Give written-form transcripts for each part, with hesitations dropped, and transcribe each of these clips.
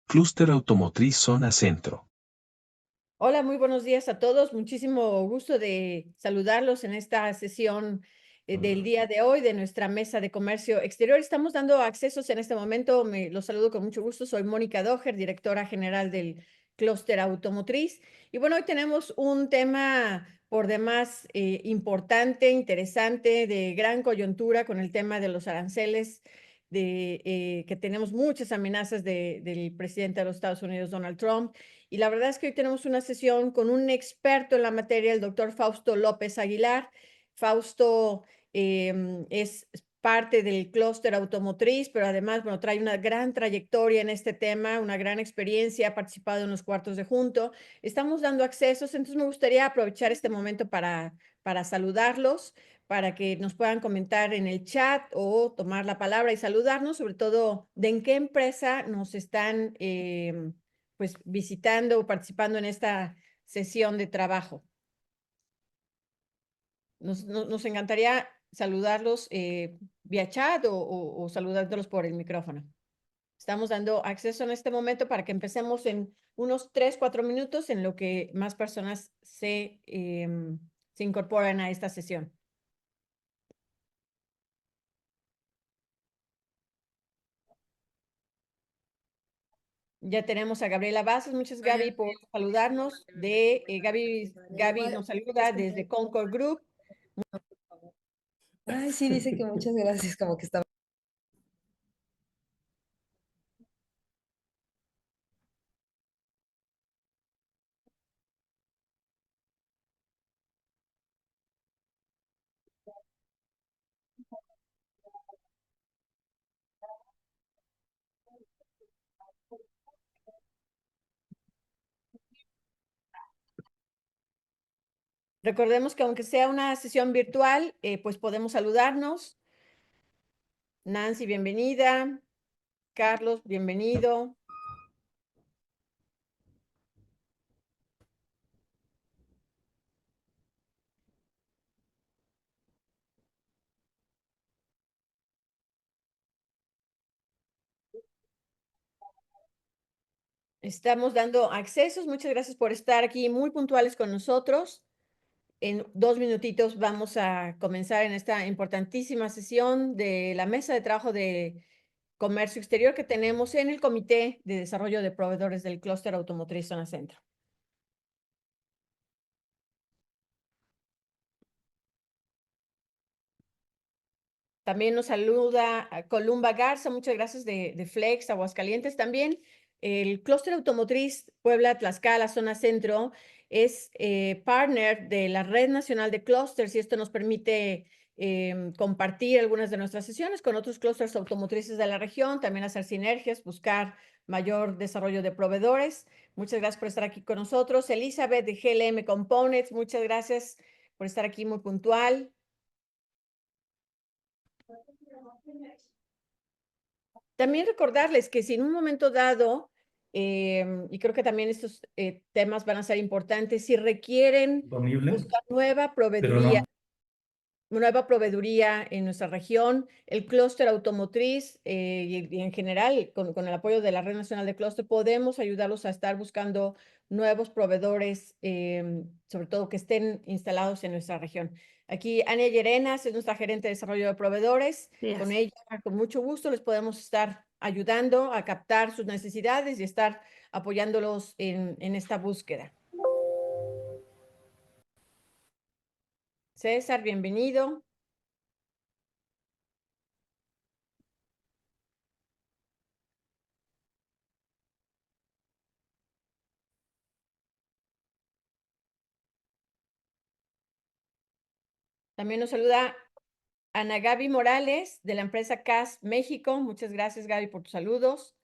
Clúster Automotriz Zona Centro. Hola, muy buenos días a todos. Muchísimo gusto de saludarlos en esta sesión del día de hoy de nuestra mesa de comercio exterior. Estamos dando accesos en este momento. Los saludo con mucho gusto. Soy Mónica Doher, directora general del Clúster Automotriz. Y bueno, hoy tenemos un tema por demás importante, interesante, de gran coyuntura con el tema de los aranceles, que tenemos muchas amenazas del presidente de los Estados Unidos, Donald Trump. Y la verdad es que hoy tenemos una sesión con un experto en la materia, el doctor Fausto López Aguilar. Fausto es parte del clúster automotriz, pero además, bueno, trae una gran trayectoria en este tema, una gran experiencia, ha participado en los cuartos de junto. Estamos dando accesos, entonces me gustaría aprovechar este momento para saludarlos, para que nos puedan comentar en el chat o tomar la palabra y saludarnos, sobre todo de en qué empresa nos están pues visitando o participando en esta sesión de trabajo. Nos encantaría saludarlos vía chat o saludándolos por el micrófono. Estamos dando acceso en este momento para que empecemos en unos 3, 4 minutos en lo que más personas se incorporan a esta sesión. Ya tenemos a Gabriela Vázquez. Muchas, Gaby, por saludarnos. Gaby nos saluda desde Concord Group. Ay, sí, dice que muchas gracias, como que estaba. Recordemos que aunque sea una sesión virtual, pues podemos saludarnos. Nancy, bienvenida. Carlos, bienvenido. Estamos dando accesos. Muchas gracias por estar aquí muy puntuales con nosotros. En 2 minutitos vamos a comenzar en esta importantísima sesión de la mesa de trabajo de comercio exterior que tenemos en el Comité de Desarrollo de Proveedores del Clúster Automotriz Zona Centro. También nos saluda a Columba Garza, muchas gracias de Flex, Aguascalientes. También el Clúster Automotriz Puebla, Tlaxcala, Zona Centro, es partner de la Red Nacional de Clústeres y esto nos permite compartir algunas de nuestras sesiones con otros clústeres automotrices de la región, también hacer sinergias, buscar mayor desarrollo de proveedores. Muchas gracias por estar aquí con nosotros. Elizabeth de GLM Components, muchas gracias por estar aquí muy puntual. También recordarles que si en un momento dado, y creo que también estos temas van a ser importantes, si requieren Disponible, buscar pero no. nueva proveeduría en nuestra región, el clúster automotriz y en general con el apoyo de la Red Nacional de Clúster, podemos ayudarlos a estar buscando nuevos proveedores, sobre todo que estén instalados en nuestra región. Aquí Ania Llerenas es nuestra gerente de desarrollo de proveedores. Con ella, con mucho gusto, les podemos estar ayudando a captar sus necesidades y estar apoyándolos en esta búsqueda. César, bienvenido. También nos saluda Ana Gaby Morales, de la empresa CAS México. Muchas gracias, Gaby, por tus saludos.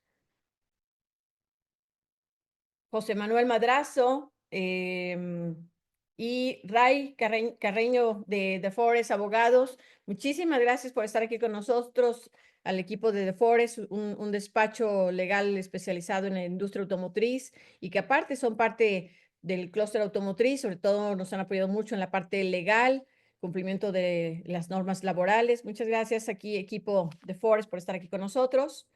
José Manuel Madrazo y Ray Carreño de Forest Abogados. Muchísimas gracias por estar aquí con nosotros, al equipo de The Forest, un despacho legal especializado en la industria automotriz y que aparte son parte del clúster automotriz, sobre todo nos han apoyado mucho en la parte legal, cumplimiento de las normas laborales. Muchas gracias aquí, equipo de Forest, por estar aquí con nosotros.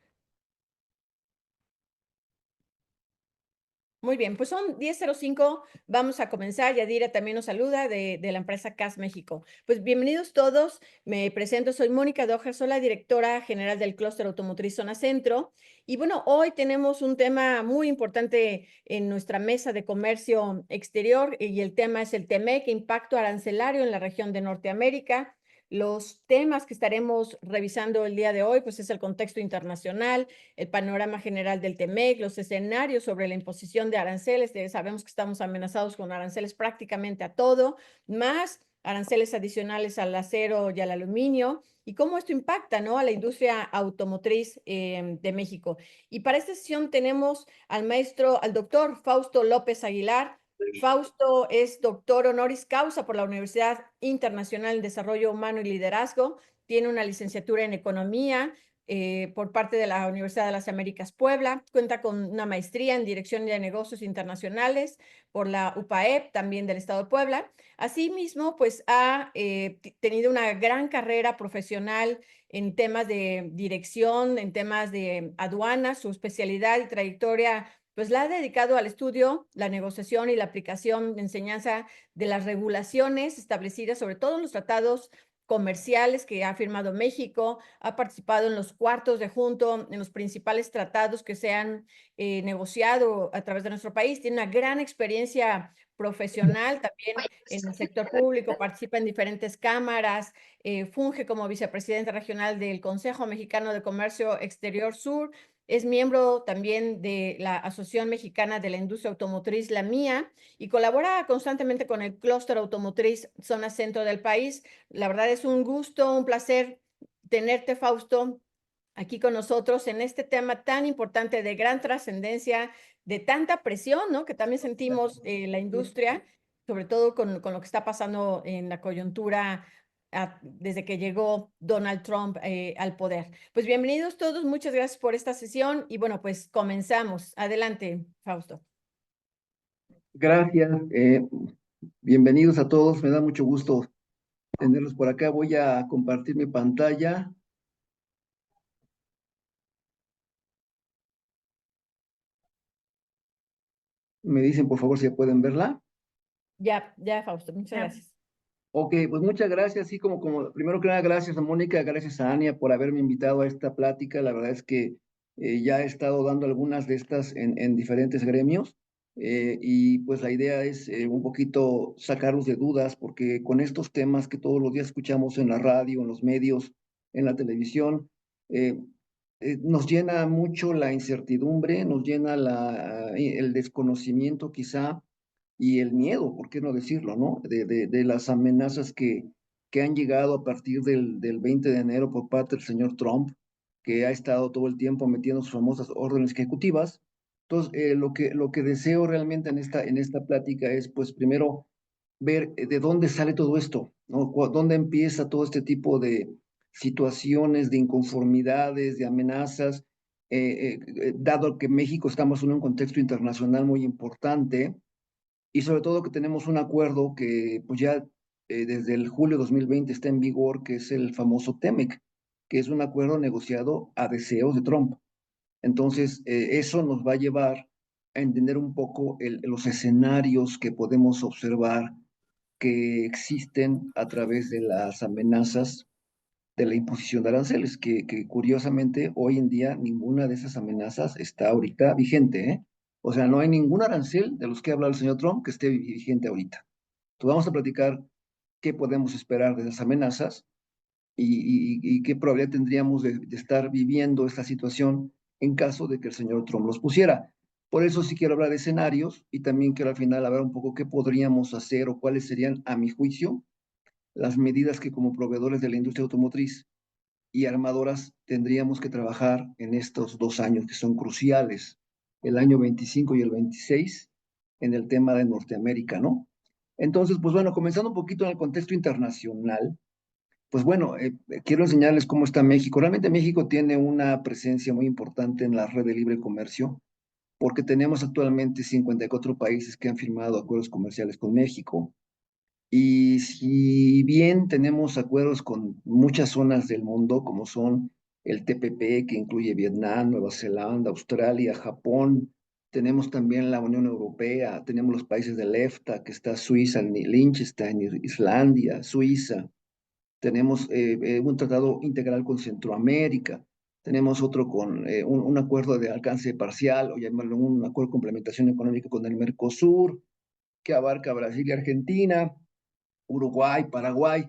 Muy bien, pues son 10:05, vamos a comenzar. Yadira también nos saluda de la empresa CAS México. Pues bienvenidos todos, me presento, soy Mónica Doher, soy la directora general del Clúster Automotriz Zona Centro. Y bueno, hoy tenemos un tema muy importante en nuestra mesa de comercio exterior y el tema es el TEMEC, impacto arancelario en la región de Norteamérica. Los temas que estaremos revisando el día de hoy, pues es el contexto internacional, el panorama general del TEMEC, los escenarios sobre la imposición de aranceles. Sabemos que estamos amenazados con aranceles prácticamente a todo, más aranceles adicionales al acero y al aluminio, y cómo esto impacta, ¿no?, a la industria automotriz de México. Y para esta sesión tenemos al doctor Fausto López Aguilar. Fausto es doctor honoris causa por la Universidad Internacional en Desarrollo Humano y Liderazgo. Tiene una licenciatura en Economía por parte de la Universidad de las Américas Puebla. Cuenta con una maestría en Dirección de Negocios Internacionales por la UPAEP, también del Estado de Puebla. Asimismo, pues ha tenido una gran carrera profesional en temas de dirección, en temas de aduanas. Su especialidad y trayectoria pues la ha dedicado al estudio, la negociación y la aplicación de enseñanza de las regulaciones establecidas, sobre todo en los tratados comerciales que ha firmado México, ha participado en los cuartos de junto, en los principales tratados que se han negociado a través de nuestro país. Tiene una gran experiencia profesional también en el sector público, participa en diferentes cámaras, funge como vicepresidente regional del Consejo Mexicano de Comercio Exterior Sur. Es miembro también de la Asociación Mexicana de la Industria Automotriz, la MIA, y colabora constantemente con el Clúster Automotriz Zona Centro del país. La verdad es un gusto, un placer tenerte, Fausto, aquí con nosotros en este tema tan importante, de gran trascendencia, de tanta presión, ¿no?, que también sentimos la industria, sobre todo con lo que está pasando en la coyuntura desde que llegó Donald Trump al poder. Pues bienvenidos todos, muchas gracias por esta sesión y bueno, pues comenzamos. Adelante, Fausto. Gracias, bienvenidos a todos, me da mucho gusto tenerlos por acá. Voy a compartir mi pantalla. Me dicen por favor si pueden verla. Ya, Fausto, muchas gracias. Ok, pues muchas gracias, sí, primero que nada, gracias a Mónica, gracias a Ania por haberme invitado a esta plática. La verdad es que ya he estado dando algunas de estas en diferentes gremios, y pues la idea es un poquito sacarlos de dudas, porque con estos temas que todos los días escuchamos en la radio, en los medios, en la televisión, nos llena mucho la incertidumbre, nos llena el desconocimiento quizá y el miedo, ¿por qué no decirlo, no? De las amenazas que han llegado a partir del 20 de enero por parte del señor Trump, que ha estado todo el tiempo metiendo sus famosas órdenes ejecutivas. Entonces, lo que deseo realmente en esta plática es, pues, primero, ver de dónde sale todo esto, ¿no? ¿Dónde empieza todo este tipo de situaciones, de inconformidades, de amenazas? Dado que México estamos en un contexto internacional muy importante, y sobre todo que tenemos un acuerdo que pues ya desde el julio de 2020 está en vigor, que es el famoso TEMEC, que es un acuerdo negociado a deseos de Trump. Entonces, eso nos va a llevar a entender un poco los escenarios que podemos observar que existen a través de las amenazas de la imposición de aranceles, que curiosamente hoy en día ninguna de esas amenazas está ahorita vigente, ¿eh? O sea, no hay ningún arancel de los que habla el señor Trump que esté vigente ahorita. Entonces vamos a platicar qué podemos esperar de esas amenazas y qué probabilidad tendríamos de estar viviendo esta situación en caso de que el señor Trump los pusiera. Por eso sí quiero hablar de escenarios y también quiero al final hablar un poco qué podríamos hacer o cuáles serían, a mi juicio, las medidas que como proveedores de la industria automotriz y armadoras tendríamos que trabajar en estos 2 años que son cruciales, el año 25 y el 26, en el tema de Norteamérica, ¿no? Entonces, pues bueno, comenzando un poquito en el contexto internacional, pues bueno, quiero enseñarles cómo está México. Realmente México tiene una presencia muy importante en la red de libre comercio, porque tenemos actualmente 54 países que han firmado acuerdos comerciales con México. Y si bien tenemos acuerdos con muchas zonas del mundo, como son el TPP, que incluye Vietnam, Nueva Zelanda, Australia, Japón, tenemos también la Unión Europea, tenemos los países del EFTA, que está Suiza, Liechtenstein, Islandia, Suiza, tenemos un tratado integral con Centroamérica, tenemos otro con un acuerdo de alcance parcial, o llamarlo un acuerdo de complementación económica con el Mercosur, que abarca Brasil y Argentina, Uruguay, Paraguay.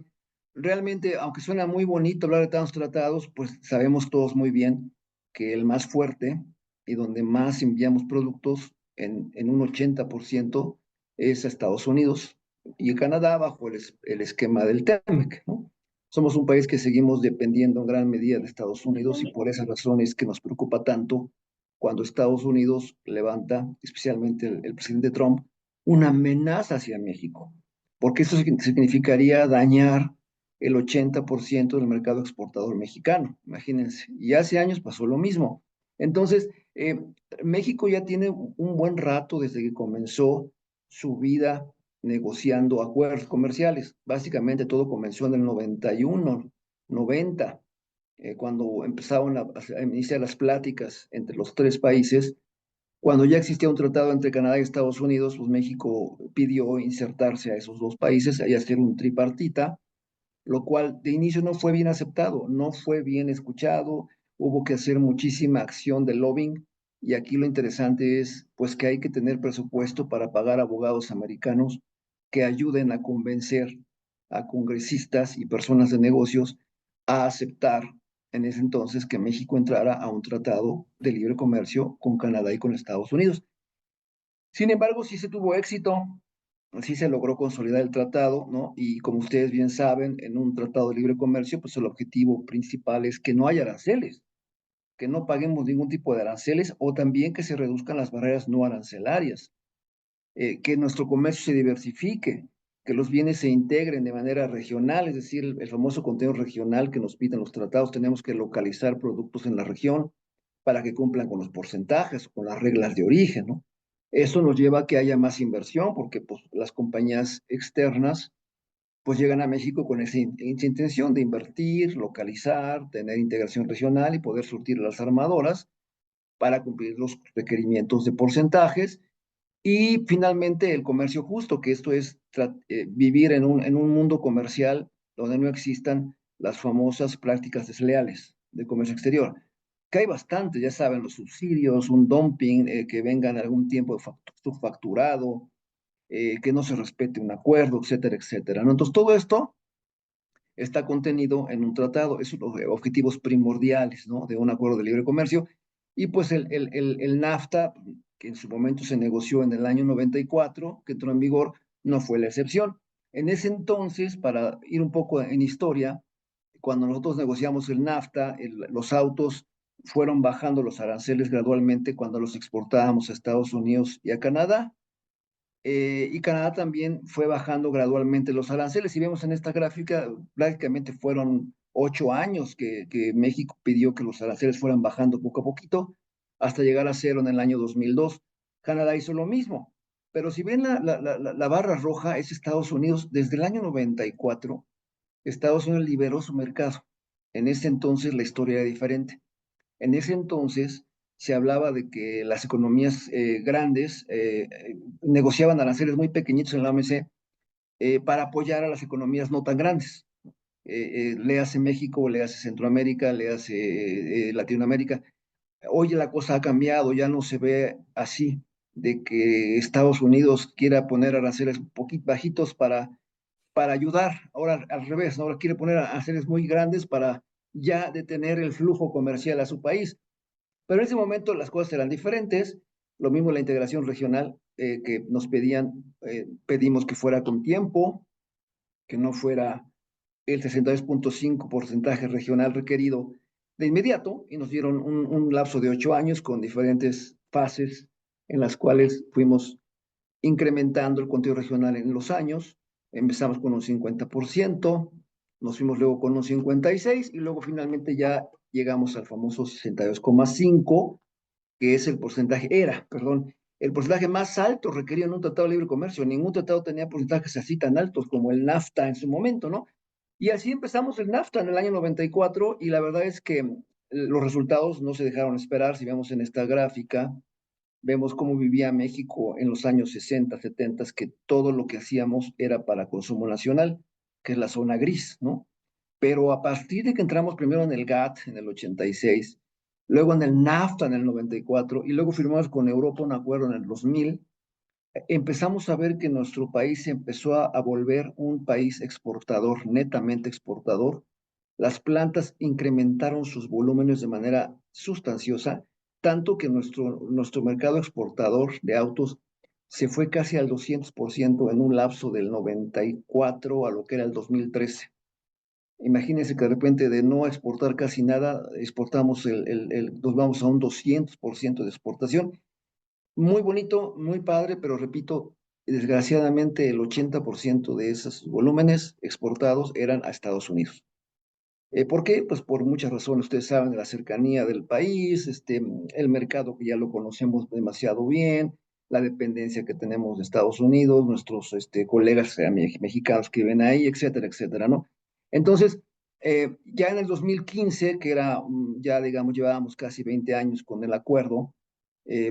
Realmente, aunque suena muy bonito hablar de tantos tratados, pues sabemos todos muy bien que el más fuerte y donde más enviamos productos en un 80% es a Estados Unidos y Canadá bajo el esquema del TEMEC, ¿no? Somos un país que seguimos dependiendo en gran medida de Estados Unidos y por esas razones que nos preocupa tanto cuando Estados Unidos levanta, especialmente el presidente Trump, una amenaza hacia México, porque eso significaría dañar el 80% del mercado exportador mexicano, imagínense. Y hace años pasó lo mismo. Entonces, México ya tiene un buen rato desde que comenzó su vida negociando acuerdos comerciales. Básicamente todo comenzó en el 91, 90, cuando empezaron a iniciar las pláticas entre los tres países. Cuando ya existía un tratado entre Canadá y Estados Unidos, pues México pidió insertarse a esos dos países y hacer un tripartita, lo cual de inicio no fue bien aceptado, no fue bien escuchado, hubo que hacer muchísima acción de lobbying y aquí lo interesante es pues que hay que tener presupuesto para pagar abogados americanos que ayuden a convencer a congresistas y personas de negocios a aceptar en ese entonces que México entrara a un tratado de libre comercio con Canadá y con Estados Unidos. Sin embargo, sí se tuvo éxito, sí se logró consolidar el tratado, ¿no? Y como ustedes bien saben, en un tratado de libre comercio, pues el objetivo principal es que no haya aranceles, que no paguemos ningún tipo de aranceles o también que se reduzcan las barreras no arancelarias, que nuestro comercio se diversifique, que los bienes se integren de manera regional, es decir, el famoso contenido regional que nos piden los tratados, tenemos que localizar productos en la región para que cumplan con los porcentajes, con las reglas de origen, ¿no? Eso nos lleva a que haya más inversión porque pues, las compañías externas pues llegan a México con esa intención de invertir, localizar, tener integración regional y poder surtir a las armadoras para cumplir los requerimientos de porcentajes. Y finalmente el comercio justo, que esto es vivir en un mundo comercial donde no existan las famosas prácticas desleales de comercio exterior, que hay bastante, ya saben, los subsidios, un dumping, que vengan algún tiempo subfacturado, que no se respete un acuerdo, etcétera, etcétera, ¿no? Entonces todo esto está contenido en un tratado, esos son los objetivos primordiales, ¿no? De un acuerdo de libre comercio. Y pues el NAFTA, que en su momento se negoció en el año 94, que entró en vigor, no fue la excepción. En ese entonces, para ir un poco en historia, cuando nosotros negociamos el NAFTA, los autos fueron bajando los aranceles gradualmente cuando los exportábamos a Estados Unidos y a Canadá, y Canadá también fue bajando gradualmente los aranceles. Si vemos en esta gráfica, prácticamente fueron 8 años que México pidió que los aranceles fueran bajando poco a poquito hasta llegar a cero en el año 2002. Canadá hizo lo mismo. Pero si ven la barra roja es Estados Unidos. Desde el año 94, Estados Unidos liberó su mercado. En ese entonces la historia era diferente. En ese entonces se hablaba de que las economías grandes negociaban aranceles muy pequeñitos en la OMC para apoyar a las economías no tan grandes. Le hace México, le hace Centroamérica, le hace Latinoamérica. Hoy la cosa ha cambiado, ya no se ve así, de que Estados Unidos quiera poner aranceles un poquito bajitos para ayudar. Ahora al revés, ¿no? Ahora quiere poner aranceles muy grandes para ya detener el flujo comercial a su país. Pero en ese momento las cosas eran diferentes, lo mismo la integración regional, que nos pedimos que fuera con tiempo, que no fuera el 62.5% regional requerido de inmediato, y nos dieron un lapso de 8 años con diferentes fases en las cuales fuimos incrementando el contenido regional en los años. Empezamos con un 50%, nos fuimos luego con un 56% y luego finalmente ya llegamos al famoso 62,5%, que es el porcentaje más alto requerido en un tratado de libre comercio. Ningún tratado tenía porcentajes así tan altos como el NAFTA en su momento, ¿no? Y así empezamos el NAFTA en el año 94 y la verdad es que los resultados no se dejaron esperar. Si vemos en esta gráfica, vemos cómo vivía México en los años 60, 70, que todo lo que hacíamos era para consumo nacional, que es la zona gris, ¿no? Pero a partir de que entramos primero en el GATT en el 86, luego en el NAFTA en el 94 y luego firmamos con Europa un acuerdo en el 2000, empezamos a ver que nuestro país se empezó a volver un país exportador, netamente exportador. Las plantas incrementaron sus volúmenes de manera sustanciosa, tanto que nuestro mercado exportador de autos se fue casi al 200% en un lapso del 94 a lo que era el 2013. Imagínense que de repente de no exportar casi nada, exportamos nos vamos a un 200% de exportación. Muy bonito, muy padre, pero repito, desgraciadamente el 80% de esos volúmenes exportados eran a Estados Unidos. ¿Por qué? Pues por muchas razones. Ustedes saben, la cercanía del país, el mercado que ya lo conocemos demasiado bien, la dependencia que tenemos de Estados Unidos, nuestros colegas mexicanos que viven ahí, etcétera, etcétera, ¿no? Entonces, ya en el 2015, que era, ya digamos, llevábamos casi 20 años con el acuerdo,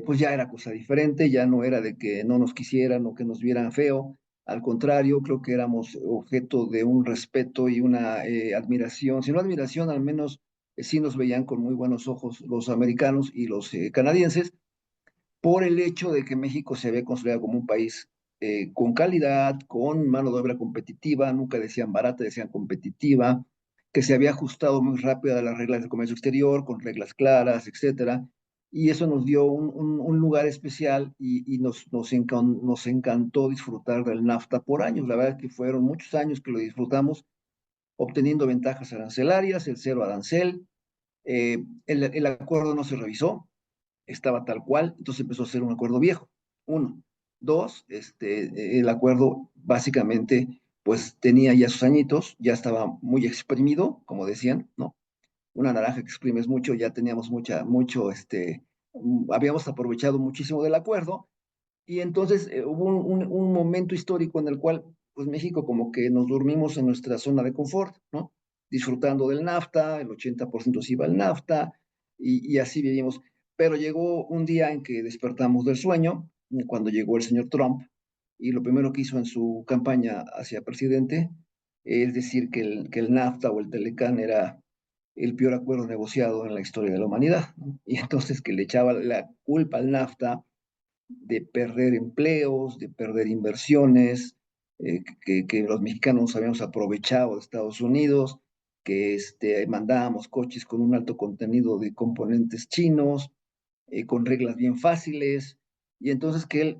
pues ya era cosa diferente, ya no era de que no nos quisieran o que nos vieran feo. Al contrario, creo que éramos objeto de un respeto y una admiración, si no admiración, al menos sí nos veían con muy buenos ojos los americanos y los canadienses, por el hecho de que México se había construido como un país con calidad, con mano de obra competitiva, nunca decían barata, decían competitiva, que se había ajustado muy rápido a las reglas del comercio exterior, con reglas claras, etcétera. Y eso nos dio un lugar especial y nos encantó disfrutar del NAFTA por años. La verdad es que fueron muchos años que lo disfrutamos, obteniendo ventajas arancelarias, el cero arancel. El acuerdo no se revisó, estaba tal cual, entonces empezó a ser un acuerdo viejo. Uno. Dos, el acuerdo básicamente pues tenía ya sus añitos, ya estaba muy exprimido, como decían, ¿no? Una naranja que exprimes mucho, ya teníamos habíamos aprovechado muchísimo del acuerdo y entonces hubo un momento histórico en el cual pues México como que nos dormimos en nuestra zona de confort, ¿no? Disfrutando del NAFTA, el 80% se iba al NAFTA y así vivimos. Pero llegó un día en que despertamos del sueño, cuando llegó el señor Trump, y lo primero que hizo en su campaña hacia presidente es decir que el NAFTA o el Telecán era el peor acuerdo negociado en la historia de la humanidad, ¿no? Y entonces que le echaba la culpa al NAFTA de perder empleos, de perder inversiones, que los mexicanos habíamos aprovechado de Estados Unidos, que mandábamos coches con un alto contenido de componentes chinos, con reglas bien fáciles, y entonces que él,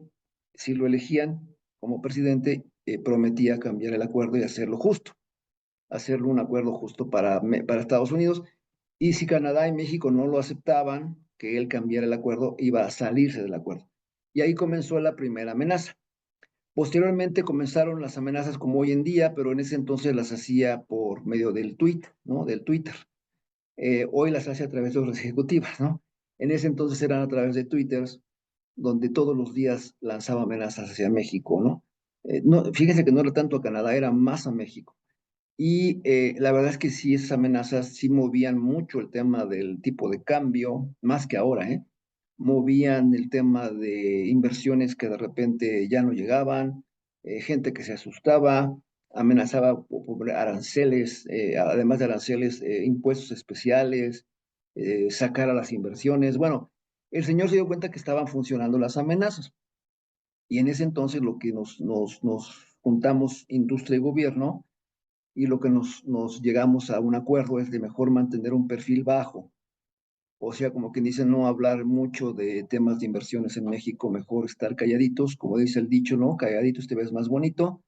si lo elegían como presidente, prometía cambiar el acuerdo y hacerlo justo, hacerlo un acuerdo justo para Estados Unidos, y si Canadá y México no lo aceptaban, que él cambiara el acuerdo, iba a salirse del acuerdo. Y ahí comenzó la primera amenaza. Posteriormente comenzaron las amenazas como hoy en día, pero en ese entonces las hacía por medio del tweet, ¿no? Del Twitter. Hoy las hace a través de las ejecutivas, ¿no? En ese entonces eran a través de Twitters, donde todos los días lanzaba amenazas hacia México, ¿no? No, fíjense que no era tanto a Canadá, era más a México. Y la verdad es que sí, esas amenazas sí movían mucho el tema del tipo de cambio, más que ahora, ¿eh? Movían el tema de inversiones que de repente ya no llegaban, gente que se asustaba, amenazaba por aranceles, además de aranceles, impuestos especiales, sacar a las inversiones. Bueno, el señor se dio cuenta que estaban funcionando las amenazas. Y en ese entonces lo que nos juntamos industria y gobierno y lo que nos llegamos a un acuerdo es de mejor mantener un perfil bajo. O sea, como quien dice, no hablar mucho de temas de inversiones en México, mejor estar calladitos, como dice el dicho, ¿no? Calladitos te ves más bonito.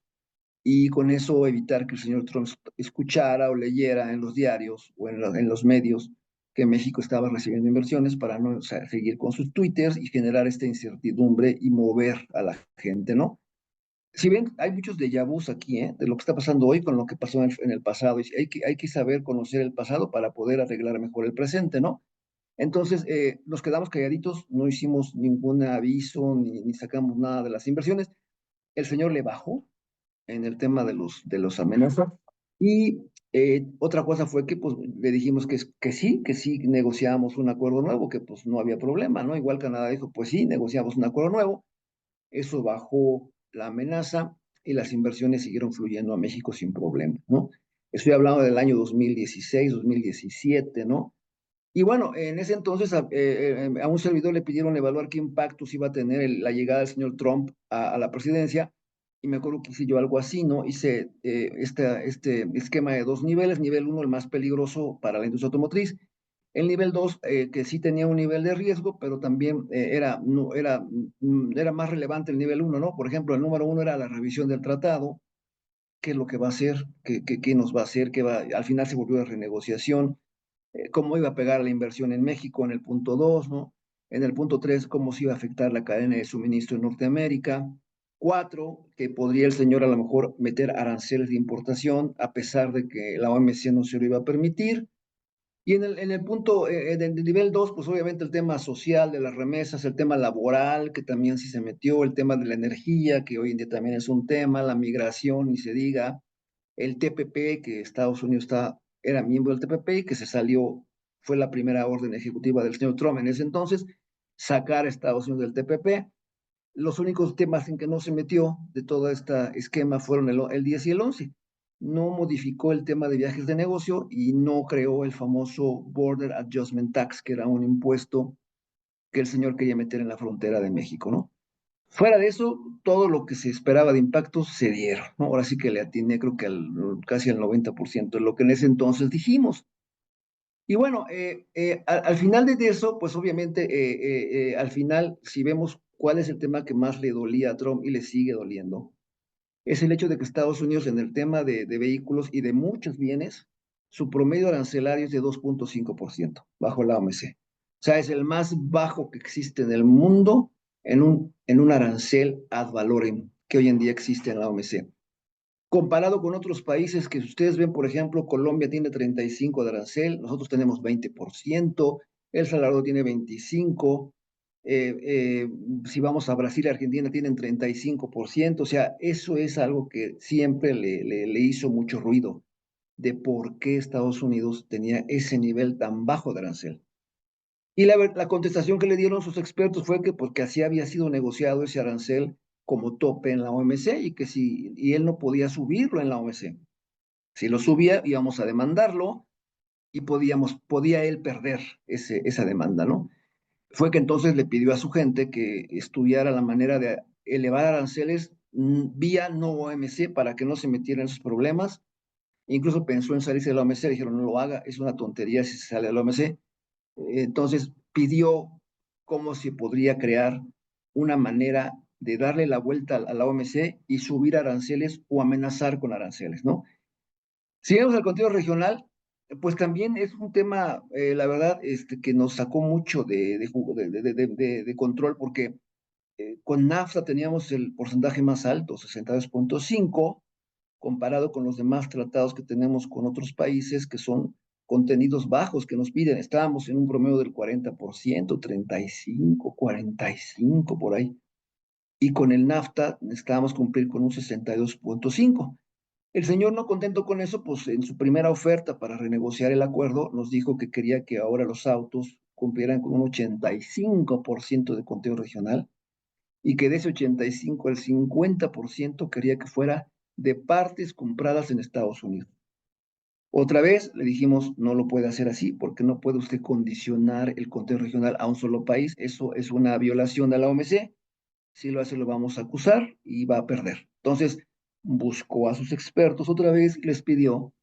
Y con eso evitar que el señor Trump escuchara o leyera en los diarios o en los medios que México estaba recibiendo inversiones para no, o sea, seguir con sus twitters y generar esta incertidumbre y mover a la gente, ¿no? Si ven, hay muchos déjà vus aquí, ¿eh? De lo que está pasando hoy con lo que pasó en el pasado. Y hay que saber conocer el pasado para poder arreglar mejor el presente, ¿no? Entonces, nos quedamos calladitos, no hicimos ningún aviso ni sacamos nada de las inversiones. El señor le bajó en el tema de los amenazas y Otra cosa fue que pues le dijimos que sí negociábamos un acuerdo nuevo, que pues no había problema, ¿no? Igual Canadá dijo, pues sí, negociamos un acuerdo nuevo. Eso bajó la amenaza y las inversiones siguieron fluyendo a México sin problema, ¿no? Estoy hablando del año 2016, 2017, ¿no? Y bueno, en ese entonces a un servidor le pidieron evaluar qué impactos iba a tener la llegada del señor Trump a la presidencia, y me acuerdo que hice yo algo así, ¿no? Hice este esquema de dos niveles: nivel uno, el más peligroso para la industria automotriz; el nivel dos, que sí tenía un nivel de riesgo, pero también era más relevante el nivel uno, ¿no? Por ejemplo, el número uno era la revisión del tratado, qué es lo que va a hacer, qué nos va a hacer, al final se volvió a renegociación, cómo iba a pegar la inversión en México en el punto 2, ¿no? En el punto 3, cómo se iba a afectar la cadena de suministro en Norteamérica. 4, que podría el señor a lo mejor meter aranceles de importación, a pesar de que la OMC no se lo iba a permitir. Y en el punto, del nivel 2, pues obviamente el tema social de las remesas, el tema laboral, que también sí se metió, el tema de la energía, que hoy en día también es un tema, la migración, ni se diga, el TPP, que Estados Unidos era miembro del TPP y que se salió, fue la primera orden ejecutiva del señor Trump en ese entonces, sacar a Estados Unidos del TPP. Los únicos temas en que no se metió de todo este esquema fueron el 10 y el 11. No modificó el tema de viajes de negocio y no creó el famoso Border Adjustment Tax, que era un impuesto que el señor quería meter en la frontera de México, ¿no? Fuera de eso, todo lo que se esperaba de impactos se dieron, ¿no? Ahora sí que le atiné, creo que casi al 90% de lo que en ese entonces dijimos. Y bueno, al final de eso, pues obviamente, al final, si vemos cuál es el tema que más le dolía a Trump y le sigue doliendo, es el hecho de que Estados Unidos, en el tema de vehículos y de muchos bienes, su promedio arancelario es de 2.5% bajo la OMC. O sea, es el más bajo que existe en el mundo en un arancel ad valorem que hoy en día existe en la OMC. Comparado con otros países que ustedes ven, por ejemplo, Colombia tiene 35 de arancel, nosotros tenemos 20%, El Salvador tiene 25%, si vamos a Brasil y Argentina tienen 35%, o sea, eso es algo que siempre le hizo mucho ruido, de por qué Estados Unidos tenía ese nivel tan bajo de arancel. Y la contestación que le dieron sus expertos fue que porque así había sido negociado ese arancel como tope en la OMC, y él no podía subirlo en la OMC. Si lo subía, íbamos a demandarlo y podía él perder esa demanda, ¿no? Fue que entonces le pidió a su gente que estudiara la manera de elevar aranceles vía no OMC para que no se metieran en esos problemas. Incluso pensó en salirse de la OMC, le dijeron no lo haga, es una tontería si se sale de la OMC. Entonces pidió cómo se podría crear una manera de darle la vuelta a la OMC y subir aranceles o amenazar con aranceles, ¿no? Si vemos el contenido regional, pues también es un tema, la verdad, que nos sacó mucho de control, porque con NAFTA teníamos el porcentaje más alto, 62.5, comparado con los demás tratados que tenemos con otros países que son contenidos bajos que nos piden. Estábamos en un promedio del 40%, 35, 45 por ahí. Y con el NAFTA necesitábamos cumplir con un 62.5. El señor, no contento con eso, pues en su primera oferta para renegociar el acuerdo nos dijo que quería que ahora los autos cumplieran con un 85% de contenido regional, y que de ese 85 el 50% quería que fuera de partes compradas en Estados Unidos. Otra vez le dijimos, no lo puede hacer así, porque no puede usted condicionar el contenido regional a un solo país. Eso es una violación de la OMC. Si lo hace, lo vamos a acusar y va a perder. Entonces, buscó a sus expertos otra vez y les pidió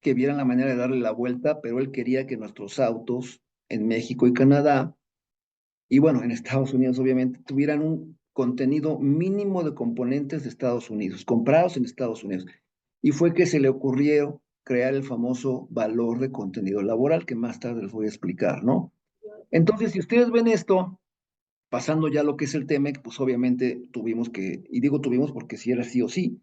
que vieran la manera de darle la vuelta, pero él quería que nuestros autos en México y Canadá, y bueno, en Estados Unidos obviamente, tuvieran un contenido mínimo de componentes de Estados Unidos, comprados en Estados Unidos. Y fue que se le ocurrió crear el famoso valor de contenido laboral, que más tarde les voy a explicar, ¿no? Entonces, si ustedes ven esto, pasando ya a lo que es el TEMEC, pues obviamente tuvimos que, y digo tuvimos porque si era sí o sí,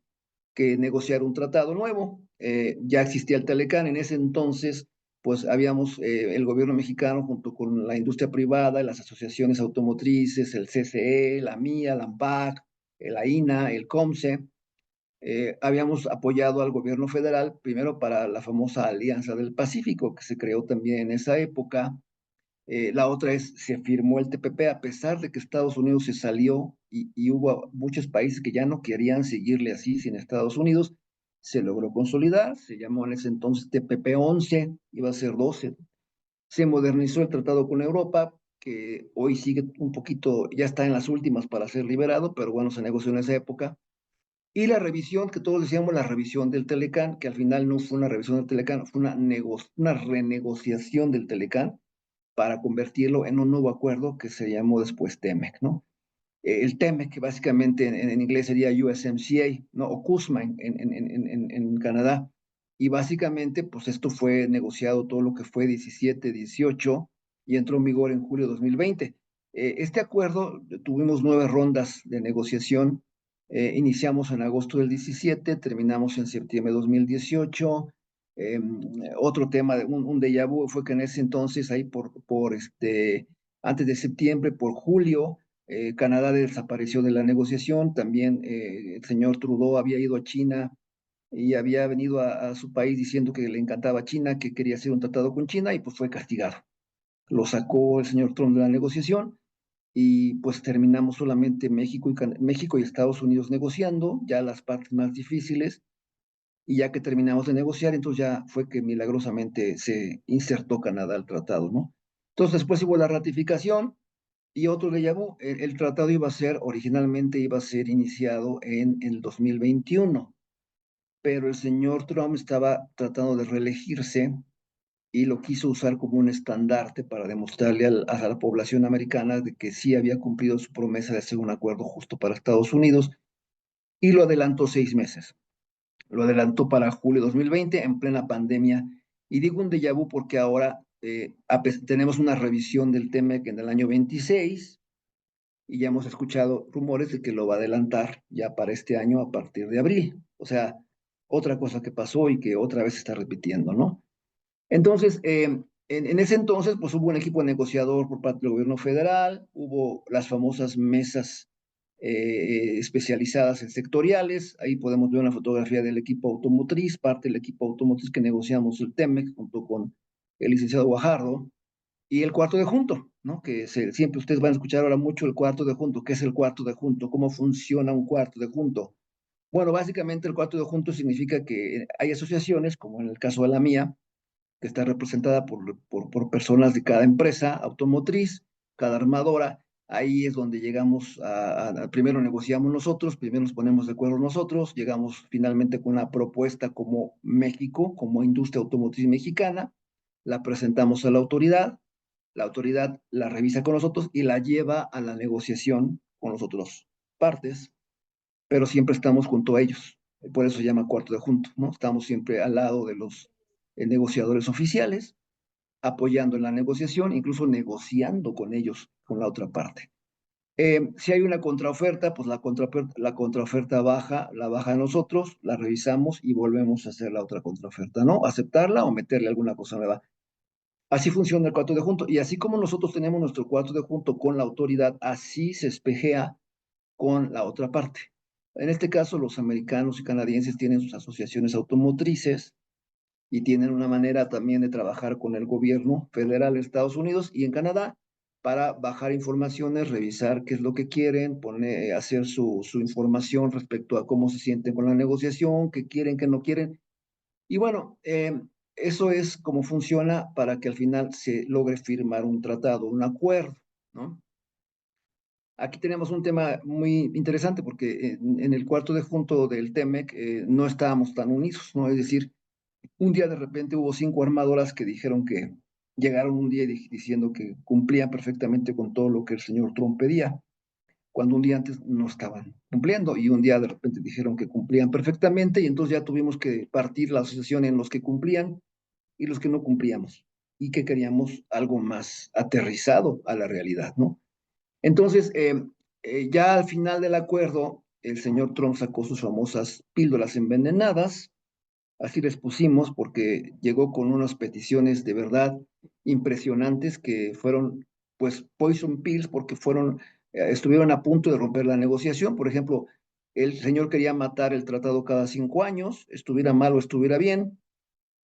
que negociar un tratado nuevo. Ya existía el Telecán en ese entonces, pues habíamos, el gobierno mexicano junto con la industria privada, las asociaciones automotrices, el CCE, la MIA, la ANPAC, la INA, el COMCE, habíamos apoyado al gobierno federal, primero para la famosa Alianza del Pacífico, que se creó también en esa época. La otra es, se firmó el TPP a pesar de que Estados Unidos se salió y hubo muchos países que ya no querían seguirle así sin Estados Unidos. Se logró consolidar, se llamó en ese entonces TPP 11, iba a ser 12. Se modernizó el tratado con Europa, que hoy sigue un poquito, ya está en las últimas para ser liberado, pero bueno, se negoció en esa época. Y la revisión, que todos decíamos la revisión del Telecán, que al final no fue una revisión del Telecán, fue una renegociación del Telecán para convertirlo en un nuevo acuerdo que se llamó después TEMEC, ¿no? El TEMEC, que básicamente en inglés sería USMCA, ¿no? O CUSMA en Canadá. Y básicamente, pues esto fue negociado todo lo que fue 17, 18 y entró en vigor en julio de 2020. Este acuerdo, tuvimos 9 rondas de negociación. Iniciamos en agosto del 17, terminamos en septiembre de 2018. Eh, Otro tema, un déjà vu, fue que en ese entonces, ahí antes de septiembre, por julio, Canadá desapareció de la negociación. También el señor Trudeau había ido a China y había venido a su país diciendo que le encantaba China, que quería hacer un tratado con China y pues fue castigado. Lo sacó el señor Trump de la negociación y pues terminamos solamente México y Estados Unidos negociando, ya las partes más difíciles. Y ya que terminamos de negociar, entonces ya fue que milagrosamente se insertó Canadá al tratado, ¿no? Entonces después hubo la ratificación y otro déjà vu. El tratado originalmente iba a ser iniciado en el 2021, pero el señor Trump estaba tratando de reelegirse y lo quiso usar como un estandarte para demostrarle a la población americana de que sí había cumplido su promesa de hacer un acuerdo justo para Estados Unidos y lo adelantó 6 meses. Lo adelantó para julio de 2020 en plena pandemia. Y digo un déjà vu porque ahora tenemos una revisión del TEMEC en el año 26 y ya hemos escuchado rumores de que lo va a adelantar ya para este año a partir de abril. O sea, otra cosa que pasó y que otra vez se está repitiendo, ¿no? Entonces, en ese entonces, pues hubo un equipo negociador por parte del gobierno federal, hubo las famosas mesas especializadas en sectoriales. Ahí podemos ver una fotografía del equipo automotriz, parte del equipo automotriz que negociamos el TEMEC junto con el licenciado Guajardo y el cuarto de junto, ¿no? Siempre ustedes van a escuchar ahora mucho el cuarto de junto. ¿Qué es el cuarto de junto? ¿Cómo funciona un cuarto de junto? Bueno, básicamente el cuarto de junto significa que hay asociaciones, como en el caso de la mía, que está representada por personas de cada empresa automotriz, cada armadora. Ahí es donde llegamos primero negociamos nosotros, primero nos ponemos de acuerdo nosotros, llegamos finalmente con una propuesta como México, como industria automotriz mexicana, la presentamos a la autoridad la revisa con nosotros y la lleva a la negociación con las otras partes, pero siempre estamos junto a ellos. Por eso se llama cuarto de junto, ¿no? Estamos siempre al lado de los negociadores oficiales, apoyando en la negociación, incluso negociando con ellos, con la otra parte. Si hay una contraoferta, pues la contraoferta la baja a nosotros, la revisamos y volvemos a hacer la otra contraoferta, ¿no? Aceptarla o meterle alguna cosa nueva. Así funciona el cuarto de junto. Y así como nosotros tenemos nuestro cuarto de junto con la autoridad, así se espejea con la otra parte. En este caso, los americanos y canadienses tienen sus asociaciones automotrices y tienen una manera también de trabajar con el gobierno federal de Estados Unidos y en Canadá para bajar informaciones, revisar qué es lo que quieren, hacer su información respecto a cómo se sienten con la negociación, qué quieren, qué no quieren. Y bueno, eso es cómo funciona para que al final se logre firmar un tratado, un acuerdo, ¿no? Aquí tenemos un tema muy interesante porque en el cuarto de junto del TEMEC no estábamos tan unidos, ¿no? Es decir, un día de repente hubo 5 armadoras que dijeron que llegaron un día diciendo que cumplían perfectamente con todo lo que el señor Trump pedía, cuando un día antes no estaban cumpliendo y un día de repente dijeron que cumplían perfectamente y entonces ya tuvimos que partir la asociación en los que cumplían y los que no cumplíamos y que queríamos algo más aterrizado a la realidad, ¿no? Entonces, ya al final del acuerdo, el señor Trump sacó sus famosas píldoras envenenadas, así les pusimos, porque llegó con unas peticiones de verdad impresionantes que fueron, pues, poison pills, porque estuvieron a punto de romper la negociación. Por ejemplo, El señor quería matar el tratado cada 5 años, estuviera mal o estuviera bien,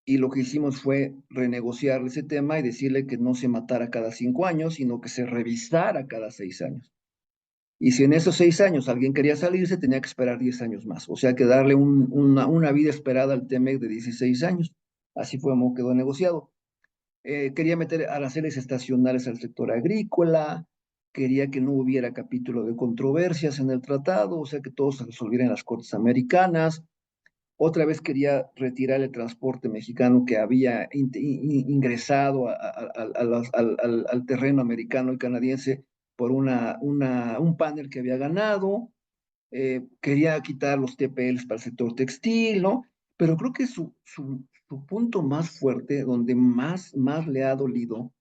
y lo que hicimos fue renegociar ese tema y decirle que no se matara cada 5 años, sino que se revisara cada 6 años. Y si en esos 6 años alguien quería salirse, tenía que esperar 10 años más. O sea, que darle una vida esperada al TEMEC de 16 años. Así fue como quedó negociado. Quería meter aranceles estacionales al sector agrícola, quería que no hubiera capítulo de controversias en el tratado, o sea, que todo se resolviera en las Cortes Americanas. Otra vez quería retirar el transporte mexicano que había ingresado al terreno americano y canadiense por un panel que había ganado. Quería quitar los TPLs para el sector textil, ¿no? Pero creo que su punto más fuerte, donde más le ha dolido,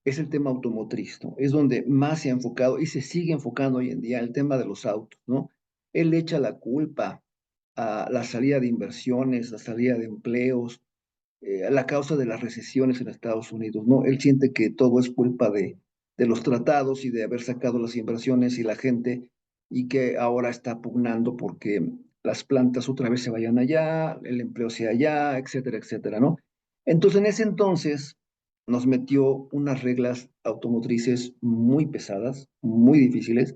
es el tema automotriz, ¿no? Es donde más se ha enfocado y se sigue enfocando hoy en día el tema de los autos, ¿no? Él le echa la culpa a la salida de inversiones, la salida de empleos, a la causa de las recesiones en Estados Unidos, ¿no? Él siente que todo es culpa de los tratados y de haber sacado las inversiones y la gente, y que ahora está pugnando porque las plantas otra vez se vayan allá, el empleo sea allá, etcétera, etcétera, ¿no? Entonces, en ese entonces nos metió unas reglas automotrices muy pesadas, muy difíciles,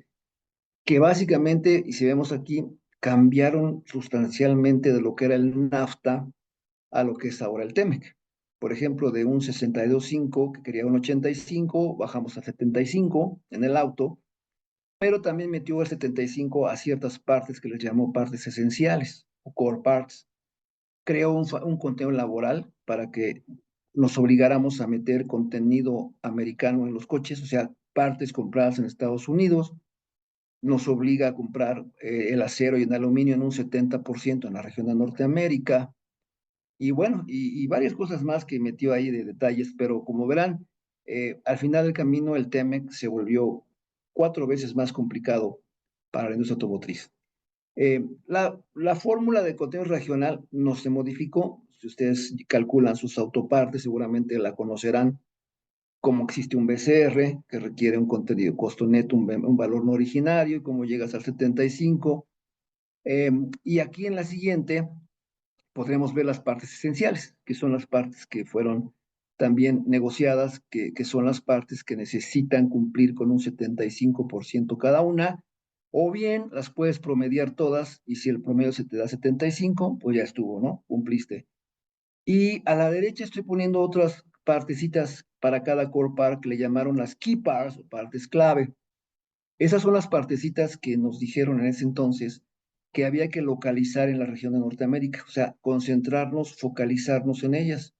que básicamente, y si vemos aquí, cambiaron sustancialmente de lo que era el NAFTA a lo que es ahora el TEMEC. Por ejemplo, de un 62.5 que quería un 85, bajamos a 75 en el auto, pero también metió el 75 a ciertas partes que les llamó partes esenciales o core parts. Creó un conteo laboral para que nos obligáramos a meter contenido americano en los coches, o sea, partes compradas en Estados Unidos. Nos obliga a comprar el acero y el aluminio en un 70% en la región de Norteamérica. Y bueno, y varias cosas más que metió ahí de detalles, pero como verán, al final del camino el TEMEC se volvió 4 veces más complicado para la industria automotriz. La fórmula de contenido regional no se modificó. Si ustedes calculan sus autopartes, seguramente la conocerán, como existe un BCR que requiere un contenido costo neto, un valor no originario, y cómo llegas al 75. Y aquí en la siguiente podremos ver las partes esenciales, que son las partes que fueron también negociadas, que son las partes que necesitan cumplir con un 75% cada una, o bien las puedes promediar todas, y si el promedio se te da 75, pues ya estuvo, ¿no? Cumpliste. Y a la derecha estoy poniendo otras partecitas para cada core part que le llamaron las key parts o partes clave. Esas son las partecitas que nos dijeron en ese entonces que había que localizar en la región de Norteamérica, o sea, concentrarnos, focalizarnos en ellas,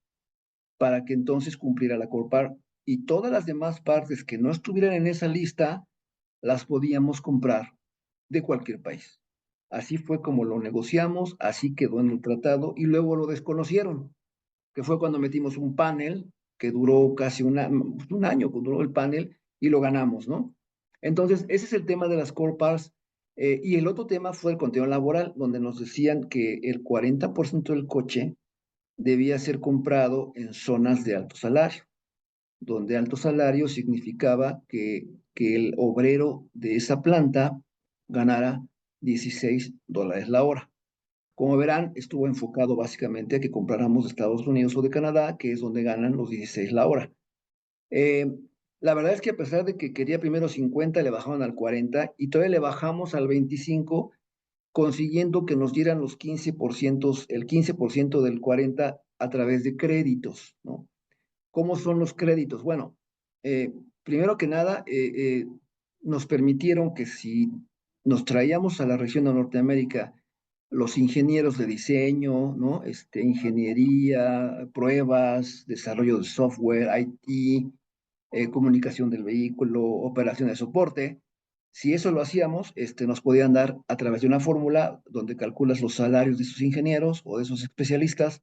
para que entonces cumpliera la core part. Y todas las demás partes que no estuvieran en esa lista, las podíamos comprar de cualquier país. Así fue como lo negociamos, así quedó en el tratado, y luego lo desconocieron, que fue cuando metimos un panel que duró casi un año, duró el panel, y lo ganamos, ¿no? Entonces, ese es el tema de las core parts. Y el otro tema fue el contenido laboral, donde nos decían que el 40% del coche debía ser comprado en zonas de alto salario, donde alto salario significaba que el obrero de esa planta ganara $16 la hora. Como verán, estuvo enfocado básicamente a que compráramos de Estados Unidos o de Canadá, que es donde ganan los 16 la hora. Eh, la verdad es que a pesar de que quería primero 50, le bajaron al 40 y todavía le bajamos al 25, consiguiendo que nos dieran los 15%, el 15% del 40 a través de créditos, ¿no? ¿Cómo son los créditos? Bueno, primero que nada, nos permitieron que si nos traíamos a la región de Norteamérica los ingenieros de diseño, ¿no? Ingeniería, pruebas, desarrollo de software, IT, comunicación del vehículo, operación de soporte. Si eso lo hacíamos, nos podían dar a través de una fórmula donde calculas los salarios de esos ingenieros o de esos especialistas,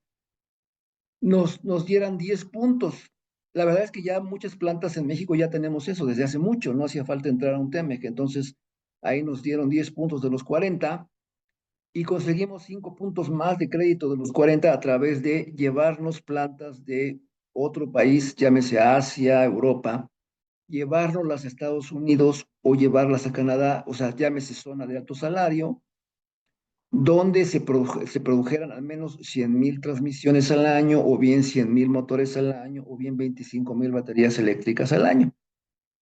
nos dieran 10 puntos. La verdad es que ya muchas plantas en México ya tenemos eso desde hace mucho, no hacía falta entrar a un TEMEC, entonces ahí nos dieron 10 puntos de los 40 y conseguimos 5 puntos más de crédito de los 40 a través de llevarnos plantas de otro país, llámese Asia, Europa, llevarnos a Estados Unidos o llevarlas a Canadá, o sea, llámese zona de alto salario, donde se produjeran al menos 100,000 transmisiones al año, o bien 100,000 motores al año, o bien 25,000 baterías eléctricas al año.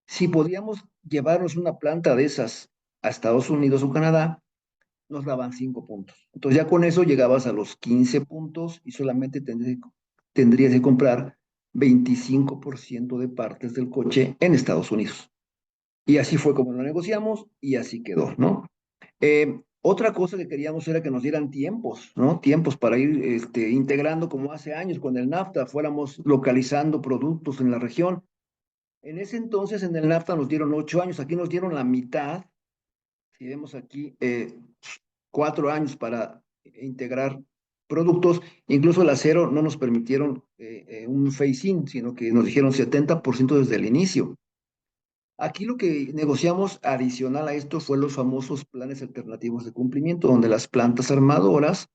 Si podíamos llevarnos una planta de esas a Estados Unidos o Canadá, nos daban 5 puntos. Entonces ya con eso llegabas a los 15 puntos y solamente tendrías que comprar 25% de partes del coche en Estados Unidos. Y así fue como lo negociamos y así quedó, ¿no? Otra cosa que queríamos era que nos dieran tiempos, ¿no? Tiempos para ir integrando como hace años con el NAFTA, fuéramos localizando productos en la región. En ese entonces en el NAFTA nos dieron 8 años, aquí nos dieron la mitad. Si vemos aquí, 4 años para integrar productos, incluso el acero no nos permitieron un phase-in, sino que nos dijeron 70% desde el inicio. Aquí lo que negociamos adicional a esto fue los famosos planes alternativos de cumplimiento, donde las plantas armadoras,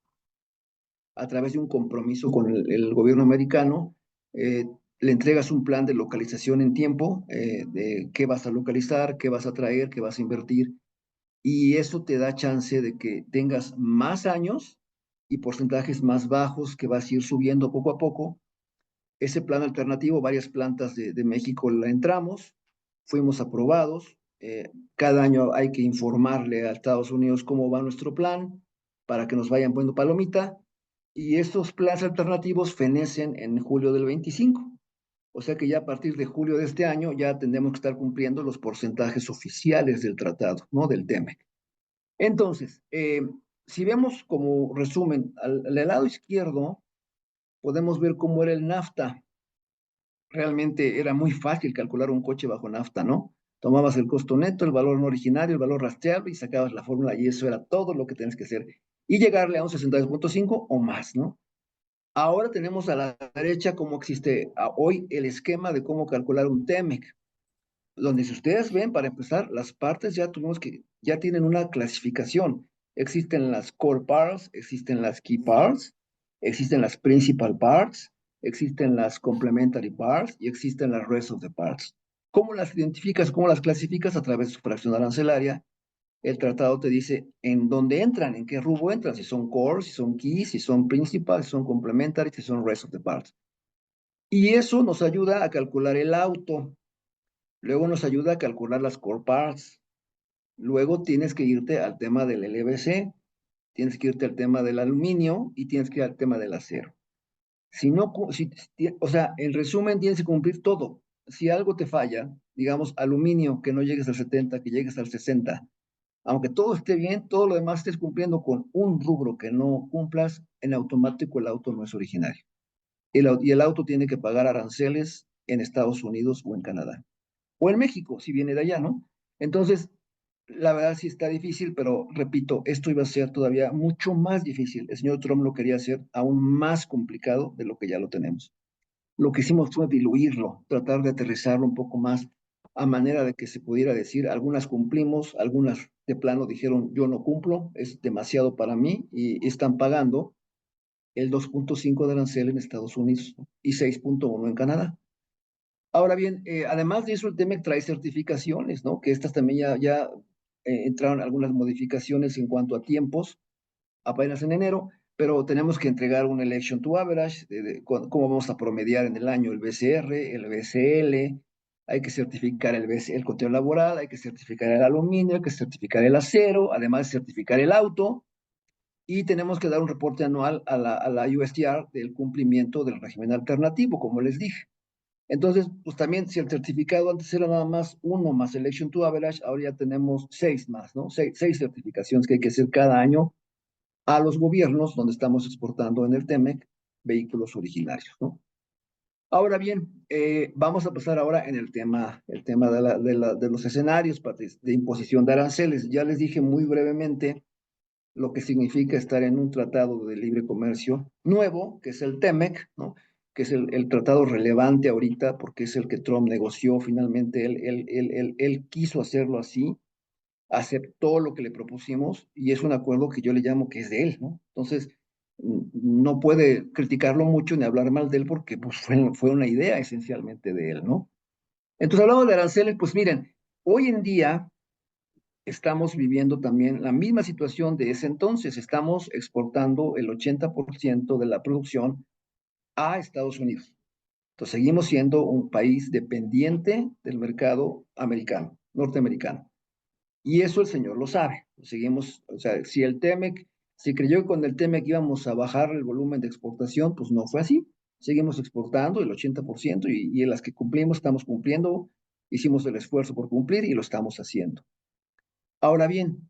a través de un compromiso con el gobierno americano, le entregas un plan de localización en tiempo, de qué vas a localizar, qué vas a traer, qué vas a invertir, y eso te da chance de que tengas más años y porcentajes más bajos que vas a ir subiendo poco a poco. Ese plan alternativo, varias plantas de México la entramos, fuimos aprobados. Cada año hay que informarle a Estados Unidos cómo va nuestro plan para que nos vayan poniendo palomita. Y estos planes alternativos fenecen en julio del 25. O sea que ya a partir de julio de este año ya tendremos que estar cumpliendo los porcentajes oficiales del tratado, ¿no? Del TEMEC. Entonces, si vemos como resumen, al lado izquierdo podemos ver cómo era el NAFTA. Realmente era muy fácil calcular un coche bajo NAFTA, ¿no? Tomabas el costo neto, el valor no originario, el valor rastreable y sacabas la fórmula y eso era todo lo que tenías que hacer. Y llegarle a un 62.5 o más, ¿no? Ahora tenemos a la derecha cómo existe hoy el esquema de cómo calcular un TEMEC, donde si ustedes ven, para empezar, las partes ya tienen una clasificación. Existen las core parts, existen las key parts, existen las principal parts, existen las complementary parts y existen las rest of the parts. ¿Cómo las identificas? ¿Cómo las clasificas? A través de su fracción arancelaria. El tratado te dice en dónde entran, en qué rubro entran, si son core, si son key, si son principal, si son complementary, si son rest of the parts. Y eso nos ayuda a calcular el auto. Luego nos ayuda a calcular las core parts. Luego tienes que irte al tema del LVC, tienes que irte al tema del aluminio y tienes que ir al tema del acero. Si no, o sea, en resumen, tienes que cumplir todo. Si algo te falla, digamos, aluminio, que no llegues al 70, que llegues al 60, aunque todo esté bien, todo lo demás estés cumpliendo con un rubro que no cumplas, en automático el auto no es originario. Y el auto tiene que pagar aranceles en Estados Unidos o en Canadá. O en México, si viene de allá, ¿no? Entonces, la verdad sí está difícil, pero repito, esto iba a ser todavía mucho más difícil. El señor Trump lo quería hacer aún más complicado de lo que ya lo tenemos. Lo que hicimos fue diluirlo, tratar de aterrizarlo un poco más a manera de que se pudiera decir, algunas cumplimos, algunas de plano dijeron, yo no cumplo, es demasiado para mí y están pagando el 2.5 de arancel en Estados Unidos, ¿no? Y 6.1 en Canadá. Ahora bien, además de eso, el TEMEC trae certificaciones, ¿no? Que estas también ya entraron algunas modificaciones en cuanto a tiempos, apenas en enero, pero tenemos que entregar un election to average, cómo vamos a promediar en el año el BCR, el BCL, hay que certificar el conteo laboral, hay que certificar el aluminio, hay que certificar el acero, además de certificar el auto, y tenemos que dar un reporte anual a la USTR del cumplimiento del régimen alternativo, como les dije. Entonces, pues también si el certificado antes era nada más uno más Election to Average, ahora ya tenemos 6 más, ¿no? Seis certificaciones que hay que hacer cada año a los gobiernos donde estamos exportando en el TEMEC vehículos originarios, ¿no? Ahora bien, vamos a pasar ahora en el tema de los escenarios de imposición de aranceles. Ya les dije muy brevemente lo que significa estar en un tratado de libre comercio nuevo, que es el TEMEC, ¿no? Que es el tratado relevante ahorita, porque es el que Trump negoció finalmente. Él quiso hacerlo así, aceptó lo que le propusimos y es un acuerdo que yo le llamo que es de él, ¿no? Entonces, no puede criticarlo mucho ni hablar mal de él porque pues, fue una idea esencialmente de él, ¿no? Entonces, hablando de aranceles, pues miren, hoy en día estamos viviendo también la misma situación de ese entonces. Estamos exportando el 80% de la producción a Estados Unidos. Entonces, seguimos siendo un país dependiente del mercado americano, norteamericano. Y eso el señor lo sabe. Seguimos, o sea, si creyó que con el TEMEC íbamos a bajar el volumen de exportación, pues no fue así. Seguimos exportando el 80% y en las que cumplimos, estamos cumpliendo, hicimos el esfuerzo por cumplir y lo estamos haciendo. Ahora bien,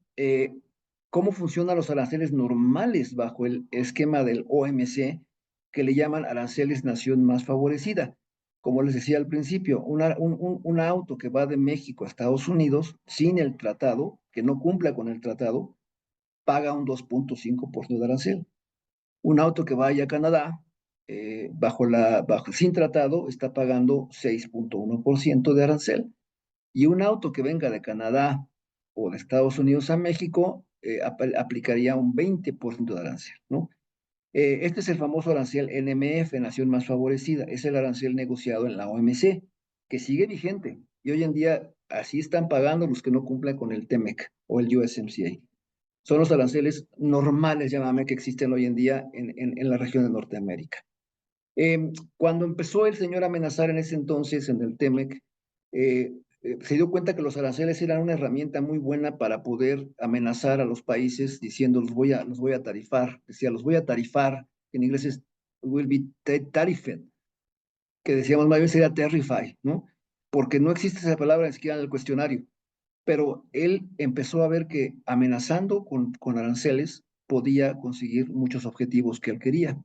¿cómo funcionan los aranceles normales bajo el esquema del OMC, que le llaman aranceles nación más favorecida? Como les decía al principio, un auto que va de México a Estados Unidos sin el tratado, que no cumpla con el tratado, paga un 2.5% de arancel. Un auto que vaya a Canadá, sin tratado, está pagando 6.1% de arancel. Y un auto que venga de Canadá o de Estados Unidos a México aplicaría un 20% de arancel, ¿no? Este es el famoso arancel NMF, Nación Más Favorecida. Es el arancel negociado en la OMC, que sigue vigente. Y hoy en día así están pagando los que no cumplan con el TEMEC o el USMCA. Son los aranceles normales, llámame, que existen hoy en día en la región de Norteamérica. Cuando empezó el señor a amenazar en ese entonces en el TEMEC, se dio cuenta que los aranceles eran una herramienta muy buena para poder amenazar a los países diciendo los voy a tarifar, decía los voy a tarifar, en inglés es will be tariffed, que decíamos más bien sería terrify, ¿no? Porque no existe esa palabra ni siquiera en el cuestionario, pero él empezó a ver que amenazando con aranceles podía conseguir muchos objetivos que él quería.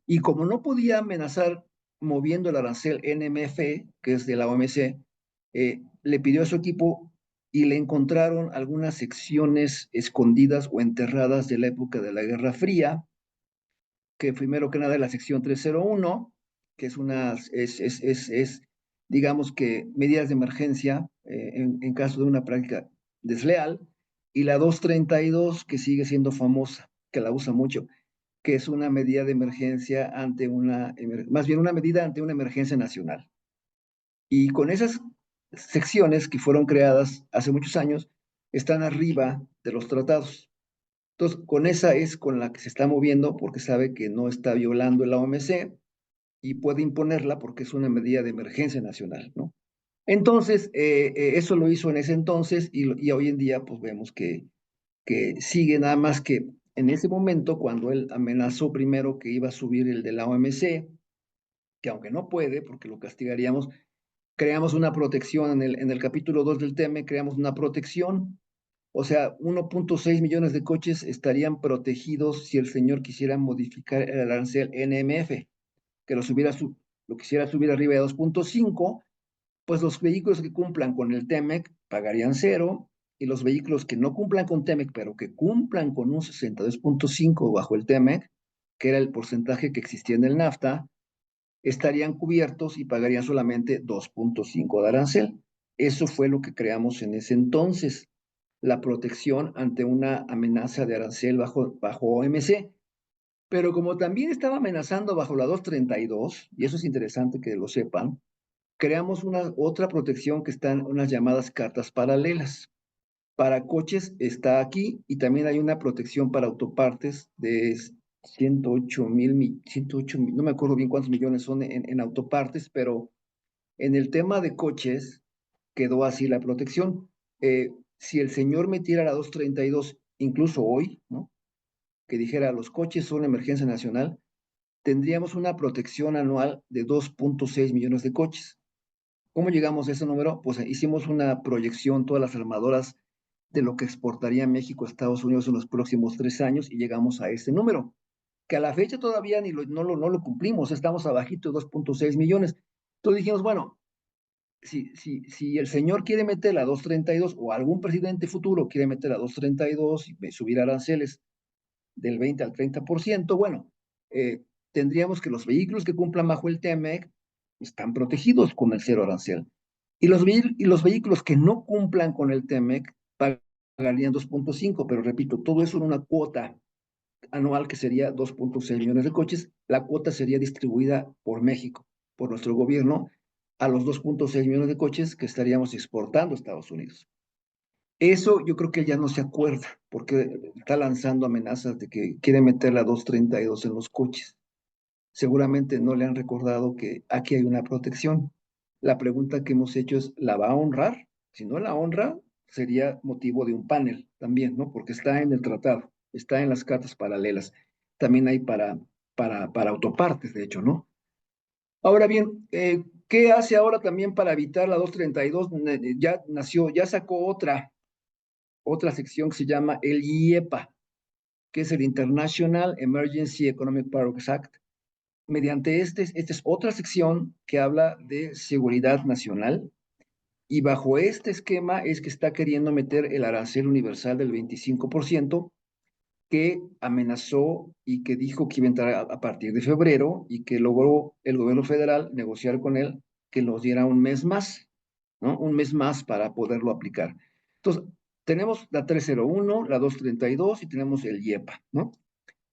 Y como no podía amenazar moviendo el arancel NMF, que es de la OMC, le pidió a su equipo y le encontraron algunas secciones escondidas o enterradas de la época de la Guerra Fría, que primero que nada es la sección 301, que es digamos que medidas de emergencia en caso de una práctica desleal, y la 232, que sigue siendo famosa, que la usa mucho, que es una medida de emergencia más bien una medida ante una emergencia nacional. Y con esas secciones que fueron creadas hace muchos años, están arriba de los tratados. Entonces, con esa es con la que se está moviendo porque sabe que no está violando la OMC y puede imponerla porque es una medida de emergencia nacional, ¿no? Entonces, eso lo hizo en ese entonces y hoy en día pues vemos que sigue, nada más que en ese momento, cuando él amenazó primero que iba a subir el de la OMC, que aunque no puede, porque lo castigaríamos, creamos una protección en el capítulo 2 del TEME, creamos una protección, o sea, 1.6 millones de coches estarían protegidos si el señor quisiera modificar el arancel NMF, que lo quisiera subir arriba de 2.5, pues los vehículos que cumplan con el TEMEC pagarían cero, y los vehículos que no cumplan con TEMEC, pero que cumplan con un 62.5 bajo el TEMEC, que era el porcentaje que existía en el NAFTA, estarían cubiertos y pagarían solamente 2.5 de arancel. Eso fue lo que creamos en ese entonces, la protección ante una amenaza de arancel bajo OMC. Pero como también estaba amenazando bajo la 232, y eso es interesante que lo sepan, creamos otra protección que están unas llamadas cartas paralelas. Para coches está aquí y también hay una protección para autopartes de 108 mil, no me acuerdo bien cuántos millones son en autopartes, pero en el tema de coches quedó así la protección. Si el señor metiera la 232, incluso hoy, ¿no? Que dijera los coches son emergencia nacional, tendríamos una protección anual de 2.6 millones de coches. ¿Cómo llegamos a ese número? Pues hicimos una proyección, todas las armadoras, de lo que exportaría México a Estados Unidos en los próximos 3 años y llegamos a ese número, que a la fecha todavía no lo cumplimos, estamos abajito de 2.6 millones. Entonces dijimos, bueno, si el señor quiere meter la 232 o algún presidente futuro quiere meter la 232 y subir aranceles del 20 al 30%, bueno, tendríamos que los vehículos que cumplan bajo el TEMEC están protegidos con el cero arancel. Y los vehículos que no cumplan con el TEMEC pagarían 2.5, pero repito, todo eso en una cuota anual que sería 2.6 millones de coches. La cuota sería distribuida por México, por nuestro gobierno, a los 2.6 millones de coches que estaríamos exportando a Estados Unidos. Eso yo creo que él ya no se acuerda, porque está lanzando amenazas de que quiere meter la 232 en los coches. Seguramente no le han recordado que aquí hay una protección. La pregunta que hemos hecho es, ¿la va a honrar? Si no la honra, sería motivo de un panel también, ¿no? Porque está en el tratado, está en las cartas paralelas. También hay para autopartes, de hecho, ¿no? Ahora bien, ¿qué hace ahora también para evitar la 232? Ya nació, ya sacó otra sección que se llama el IEPA, que es el International Emergency Economic Powers Act. Mediante esta es otra sección que habla de seguridad nacional, y bajo este esquema es que está queriendo meter el arancel universal del 25%, que amenazó y que dijo que iba a entrar a partir de febrero, y que logró el gobierno federal negociar con él que nos diera un mes más, ¿no? Un mes más para poderlo aplicar. Entonces, tenemos la 301, la 232 y tenemos el IEPA, ¿no?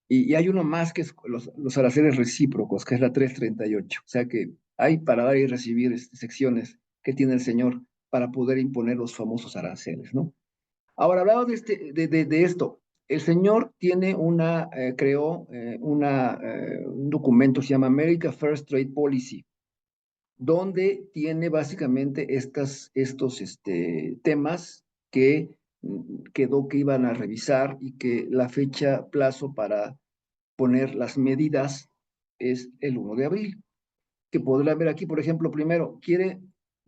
Y hay uno más que es los aranceles recíprocos, que es la 338. O sea que hay para dar y recibir secciones que tiene el señor para poder imponer los famosos aranceles, ¿no? Ahora, hablamos de esto. El señor tiene creó un documento que se llama America First Trade Policy, donde tiene básicamente estos temas que quedó que iban a revisar, y que la fecha plazo para poner las medidas es el 1 de abril. Que podrán ver aquí, por ejemplo, primero,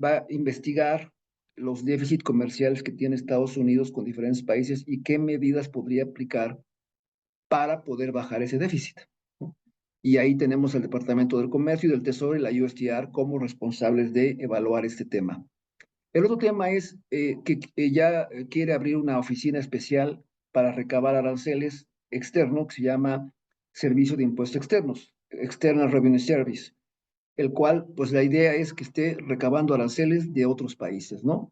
va a investigar los déficits comerciales que tiene Estados Unidos con diferentes países y qué medidas podría aplicar para poder bajar ese déficit, ¿no? Y ahí tenemos el Departamento del Comercio y del Tesoro y la USTR como responsables de evaluar este tema. El otro tema es que ya quiere abrir una oficina especial para recabar aranceles externo, que se llama Servicio de Impuestos Externos, External Revenue Service, el cual, pues la idea es que esté recabando aranceles de otros países, ¿no?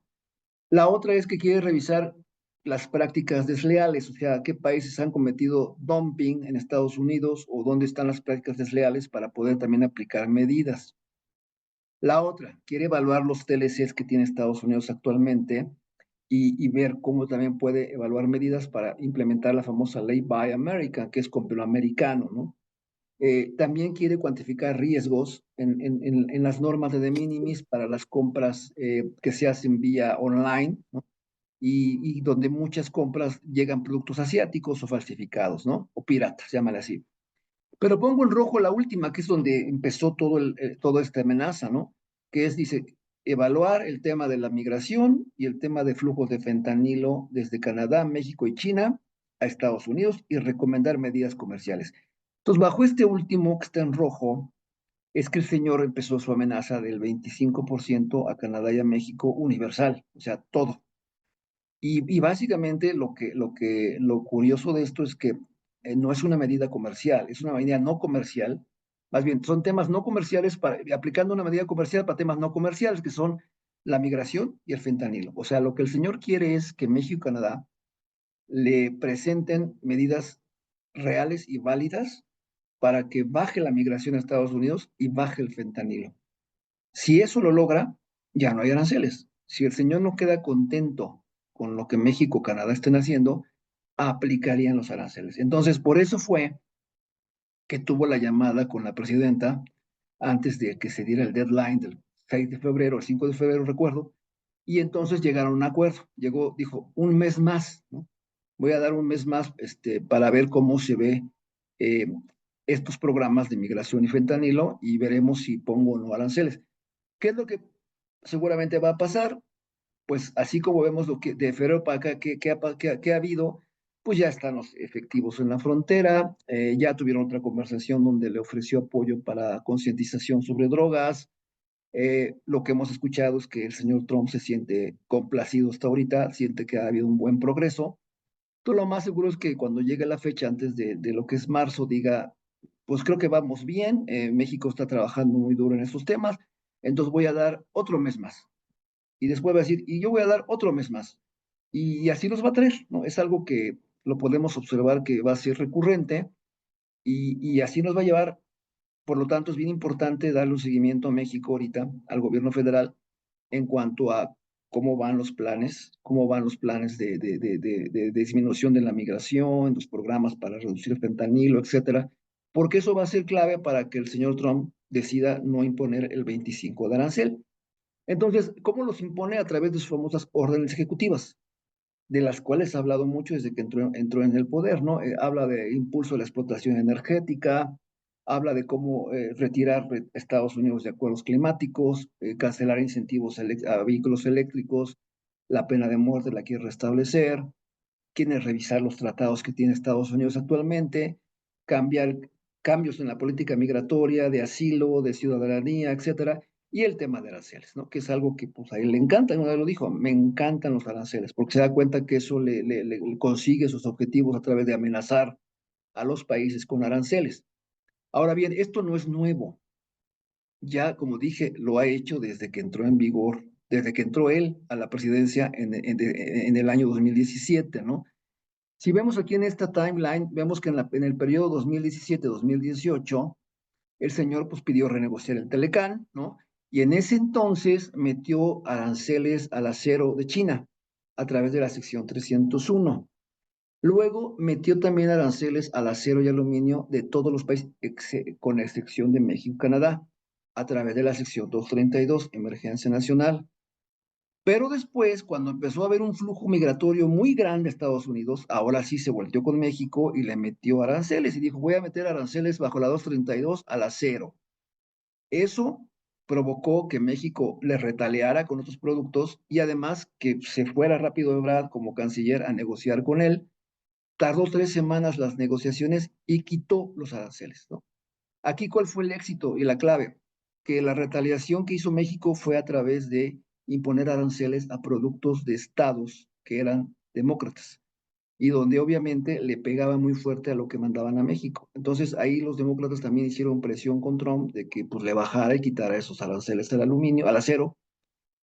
La otra es que quiere revisar las prácticas desleales, o sea, qué países han cometido dumping en Estados Unidos, o dónde están las prácticas desleales, para poder también aplicar medidas. La otra, quiere evaluar los TLCs que tiene Estados Unidos actualmente, y ver cómo también puede evaluar medidas para implementar la famosa ley Buy American, que es comploamericano, ¿no? También quiere cuantificar riesgos en las normas de minimis para las compras que se hacen vía online, ¿no? Y donde muchas compras llegan productos asiáticos o falsificados, ¿no? O piratas, llámale así. Pero pongo en rojo la última, que es donde empezó toda esta amenaza, ¿no? Que es, dice, evaluar el tema de la migración y el tema de flujos de fentanilo desde Canadá, México y China a Estados Unidos, y recomendar medidas comerciales. Entonces, bajo este último que está en rojo, es que el señor empezó su amenaza del 25% a Canadá y a México universal, o sea, todo. Y básicamente lo curioso de esto es que no es una medida comercial, es una medida no comercial. Más bien, son temas no comerciales, aplicando una medida comercial para temas no comerciales, que son la migración y el fentanilo. O sea, lo que el señor quiere es que México y Canadá le presenten medidas reales y válidas para que baje la migración a Estados Unidos y baje el fentanilo. Si eso lo logra, ya no hay aranceles. Si el señor no queda contento con lo que México o Canadá estén haciendo, aplicarían los aranceles. Entonces, por eso fue que tuvo la llamada con la presidenta antes de que se diera el deadline del 6 de febrero, el 5 de febrero, recuerdo, y entonces llegaron a un acuerdo. Dijo, un mes más, ¿no? Voy a dar un mes más para ver cómo se ve eh, estos programas de migración y fentanilo, y veremos si pongo o no aranceles. ¿Qué es lo que seguramente va a pasar? Pues así como vemos lo que de febrero para acá que ha habido, pues ya están los efectivos en la frontera, ya tuvieron otra conversación donde le ofreció apoyo para concientización sobre drogas. Lo que hemos escuchado es que el señor Trump se siente complacido hasta ahorita, siente que ha habido un buen progreso. Entonces, lo más seguro es que cuando llegue la fecha antes de lo que es marzo, diga, pues creo que vamos bien, México está trabajando muy duro en estos temas, entonces voy a dar otro mes más. Y después va a decir, y yo voy a dar otro mes más. Y así nos va a traer, ¿no? Es algo que lo podemos observar que va a ser recurrente, y así nos va a llevar. Por lo tanto, es bien importante darle un seguimiento a México ahorita, al gobierno federal, en cuanto a cómo van los planes, de disminución de la migración, los programas para reducir el fentanilo, etcétera, porque eso va a ser clave para que el señor Trump decida no imponer el 25 de arancel. Entonces, ¿cómo los impone? A través de sus famosas órdenes ejecutivas, de las cuales ha hablado mucho desde que entró en el poder, ¿no? Habla de impulso a la explotación energética, habla de cómo retirar Estados Unidos de acuerdos climáticos, cancelar incentivos a vehículos eléctricos, la pena de muerte la quiere restablecer, quiere revisar los tratados que tiene Estados Unidos actualmente, cambiar cambios en la política migratoria, de asilo, de ciudadanía, etcétera, y el tema de aranceles, ¿no? Que es algo que pues a él le encanta, una vez lo dijo, me encantan los aranceles, porque se da cuenta que eso le consigue sus objetivos a través de amenazar a los países con aranceles. Ahora bien, esto no es nuevo. Ya, como dije, lo ha hecho desde que entró en vigor, desde que entró él a la presidencia en el año 2017, ¿no? Si vemos aquí en esta timeline, vemos que en el periodo 2017-2018, el señor pues pidió renegociar el Telecán, ¿no? Y en ese entonces metió aranceles al acero de China a través de la sección 301. Luego metió también aranceles al acero y aluminio de todos los países, con excepción de México y Canadá, a través de la sección 232, Emergencia Nacional. Pero después, cuando empezó a haber un flujo migratorio muy grande a Estados Unidos, ahora sí se volteó con México y le metió aranceles y dijo, voy a meter aranceles bajo la 232 al acero. Eso provocó que México le retaliara con otros productos y además que se fuera rápido Ebrard como canciller a negociar con él. Tardó 3 semanas las negociaciones y quitó los aranceles, ¿no? Aquí, ¿cuál fue el éxito y la clave? Que la retaliación que hizo México fue a través de imponer aranceles a productos de estados que eran demócratas y donde obviamente le pegaba muy fuerte a lo que mandaban a México. Entonces ahí los demócratas también hicieron presión con Trump de que pues le bajara y quitara esos aranceles al aluminio, al acero,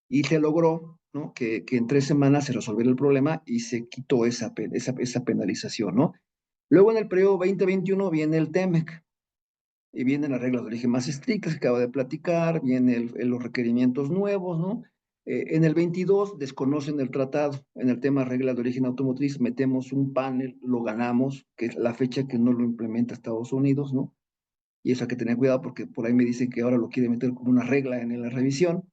y se logró, ¿no? Que en 3 semanas se resolviera el problema y se quitó esa penalización, ¿no? Luego en el periodo 2021 viene el TEMEC, y vienen las reglas de origen más estrictas que acabo de platicar, vienen los requerimientos nuevos, ¿no? En el 22 desconocen el tratado, en el tema reglas de origen automotriz metemos un panel, lo ganamos, que es la fecha que no lo implementa Estados Unidos, ¿no? Y eso hay que tener cuidado porque por ahí me dicen que ahora lo quiere meter como una regla en la revisión.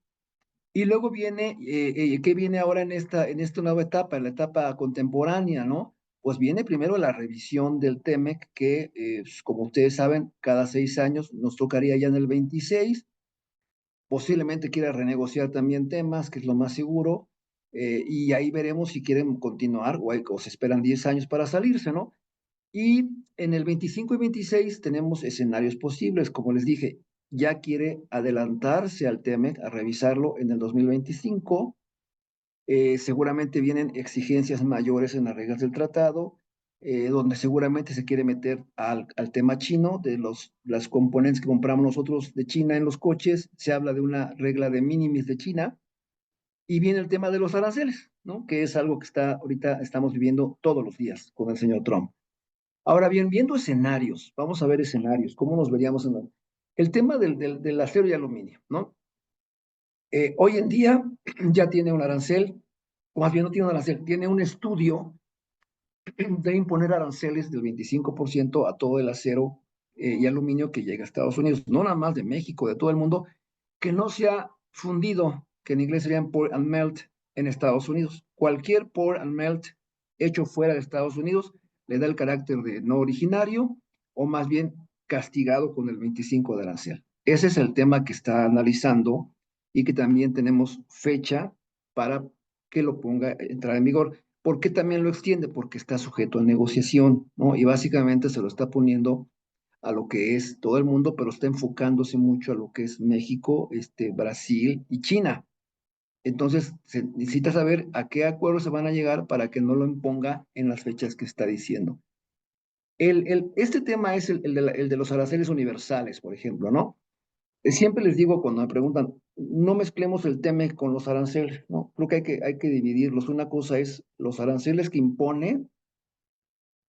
Y luego viene, ¿qué viene ahora en esta nueva etapa, en la etapa contemporánea, ¿no? Pues viene primero la revisión del TEMEC, que como ustedes saben, cada 6 años nos tocaría ya en el 26, posiblemente quiera renegociar también temas, que es lo más seguro, y ahí veremos si quieren continuar o se esperan 10 años para salirse, ¿no? Y en el 25 y 26 tenemos escenarios posibles, como les dije, ya quiere adelantarse al TEMEC a revisarlo en el 2025. Seguramente vienen exigencias mayores en las reglas del tratado, donde seguramente se quiere meter al tema chino, de las componentes que compramos nosotros de China en los coches, se habla de una regla de minimis de China, y viene el tema de los aranceles, ¿no? Que es algo que ahorita estamos viviendo todos los días con el señor Trump. Ahora bien, viendo escenarios, vamos a ver escenarios, cómo nos veríamos en el tema del acero y aluminio, ¿no? Hoy en día ya tiene un arancel, o más bien no tiene un arancel, tiene un estudio de imponer aranceles del 25% a todo el acero y aluminio que llega a Estados Unidos, no nada más de México, de todo el mundo, que no se ha fundido, que en inglés serían pour and melt en Estados Unidos. Cualquier pour and melt hecho fuera de Estados Unidos le da el carácter de no originario o más bien castigado con el 25 de arancel. Ese es el tema que está analizando y que también tenemos fecha para que lo ponga a entrar en vigor. ¿Por qué también lo extiende? Porque está sujeto a negociación, ¿no? Y básicamente se lo está poniendo a lo que es todo el mundo, pero está enfocándose mucho a lo que es México, Brasil y China. Entonces, se necesita saber a qué acuerdos se van a llegar para que no lo imponga en las fechas que está diciendo. Este tema es el de los aranceles universales, por ejemplo, ¿no? Siempre les digo cuando me preguntan, no mezclemos el tema con los aranceles, ¿no? Creo que hay que dividirlos. Una cosa es los aranceles que impone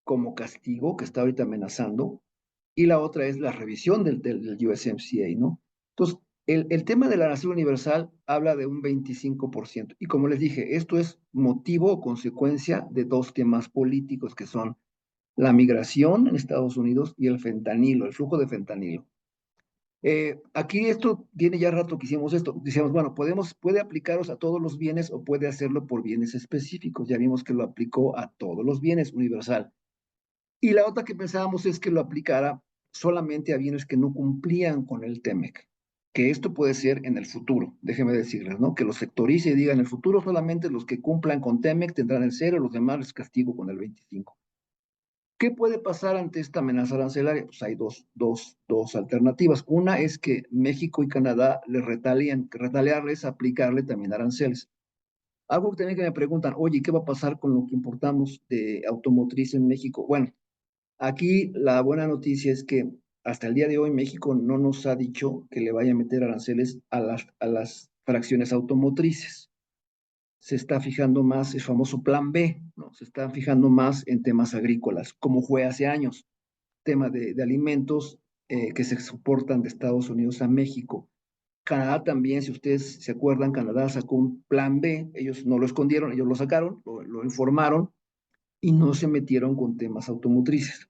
como castigo, que está ahorita amenazando, y la otra es la revisión del USMCA, ¿no? Entonces, El tema del arancel universal habla de un 25%. Y como les dije, esto es motivo o consecuencia de dos temas políticos que son la migración en Estados Unidos y el fentanilo, el flujo de fentanilo. Aquí esto tiene ya rato que hicimos esto. Decíamos, bueno, puede aplicaros a todos los bienes o puede hacerlo por bienes específicos. Ya vimos que lo aplicó a todos los bienes, universal. Y la otra que pensábamos es que lo aplicara solamente a bienes que no cumplían con el TEMEC, que esto puede ser en el futuro, déjenme decirles, ¿no? Que los sectorice y digan, en el futuro solamente los que cumplan con TEMEC tendrán el 0, los demás les castigo con el 25. ¿Qué puede pasar ante esta amenaza arancelaria? Pues hay dos alternativas. Una es que México y Canadá les retaliarles, aplicarle también aranceles. Algo que también que me preguntan, oye, ¿qué va a pasar con lo que importamos de automotriz en México? Bueno, aquí la buena noticia es que hasta el día de hoy México no nos ha dicho que le vaya a meter aranceles a las fracciones automotrices. Se está fijando más el famoso plan B, ¿no? Se está fijando más en temas agrícolas, como fue hace años, tema de alimentos que se exportan de Estados Unidos a México. Canadá también, si ustedes se acuerdan, Canadá sacó un plan B, ellos no lo escondieron, ellos lo sacaron, lo informaron y no se metieron con temas automotrices.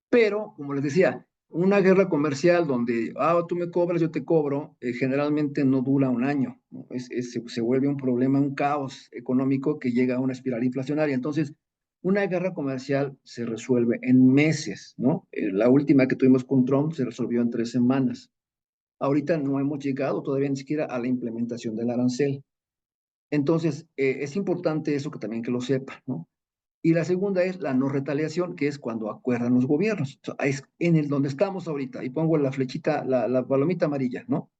Pero, como les decía, una guerra comercial donde, tú me cobras, yo te cobro, generalmente no dura un año, ¿no? Se vuelve un problema, un caos económico que llega a una espiral inflacionaria. Entonces, una guerra comercial se resuelve en meses, ¿no? La última que tuvimos con Trump se resolvió en 3 semanas. Ahorita no hemos llegado todavía ni siquiera a la implementación del arancel. Entonces, es importante eso que también que lo sepan, ¿no? Y la segunda es la no retaliación, que es cuando acuerdan los gobiernos. O sea, es en el donde estamos ahorita. Y pongo la flechita, la palomita amarilla, ¿no?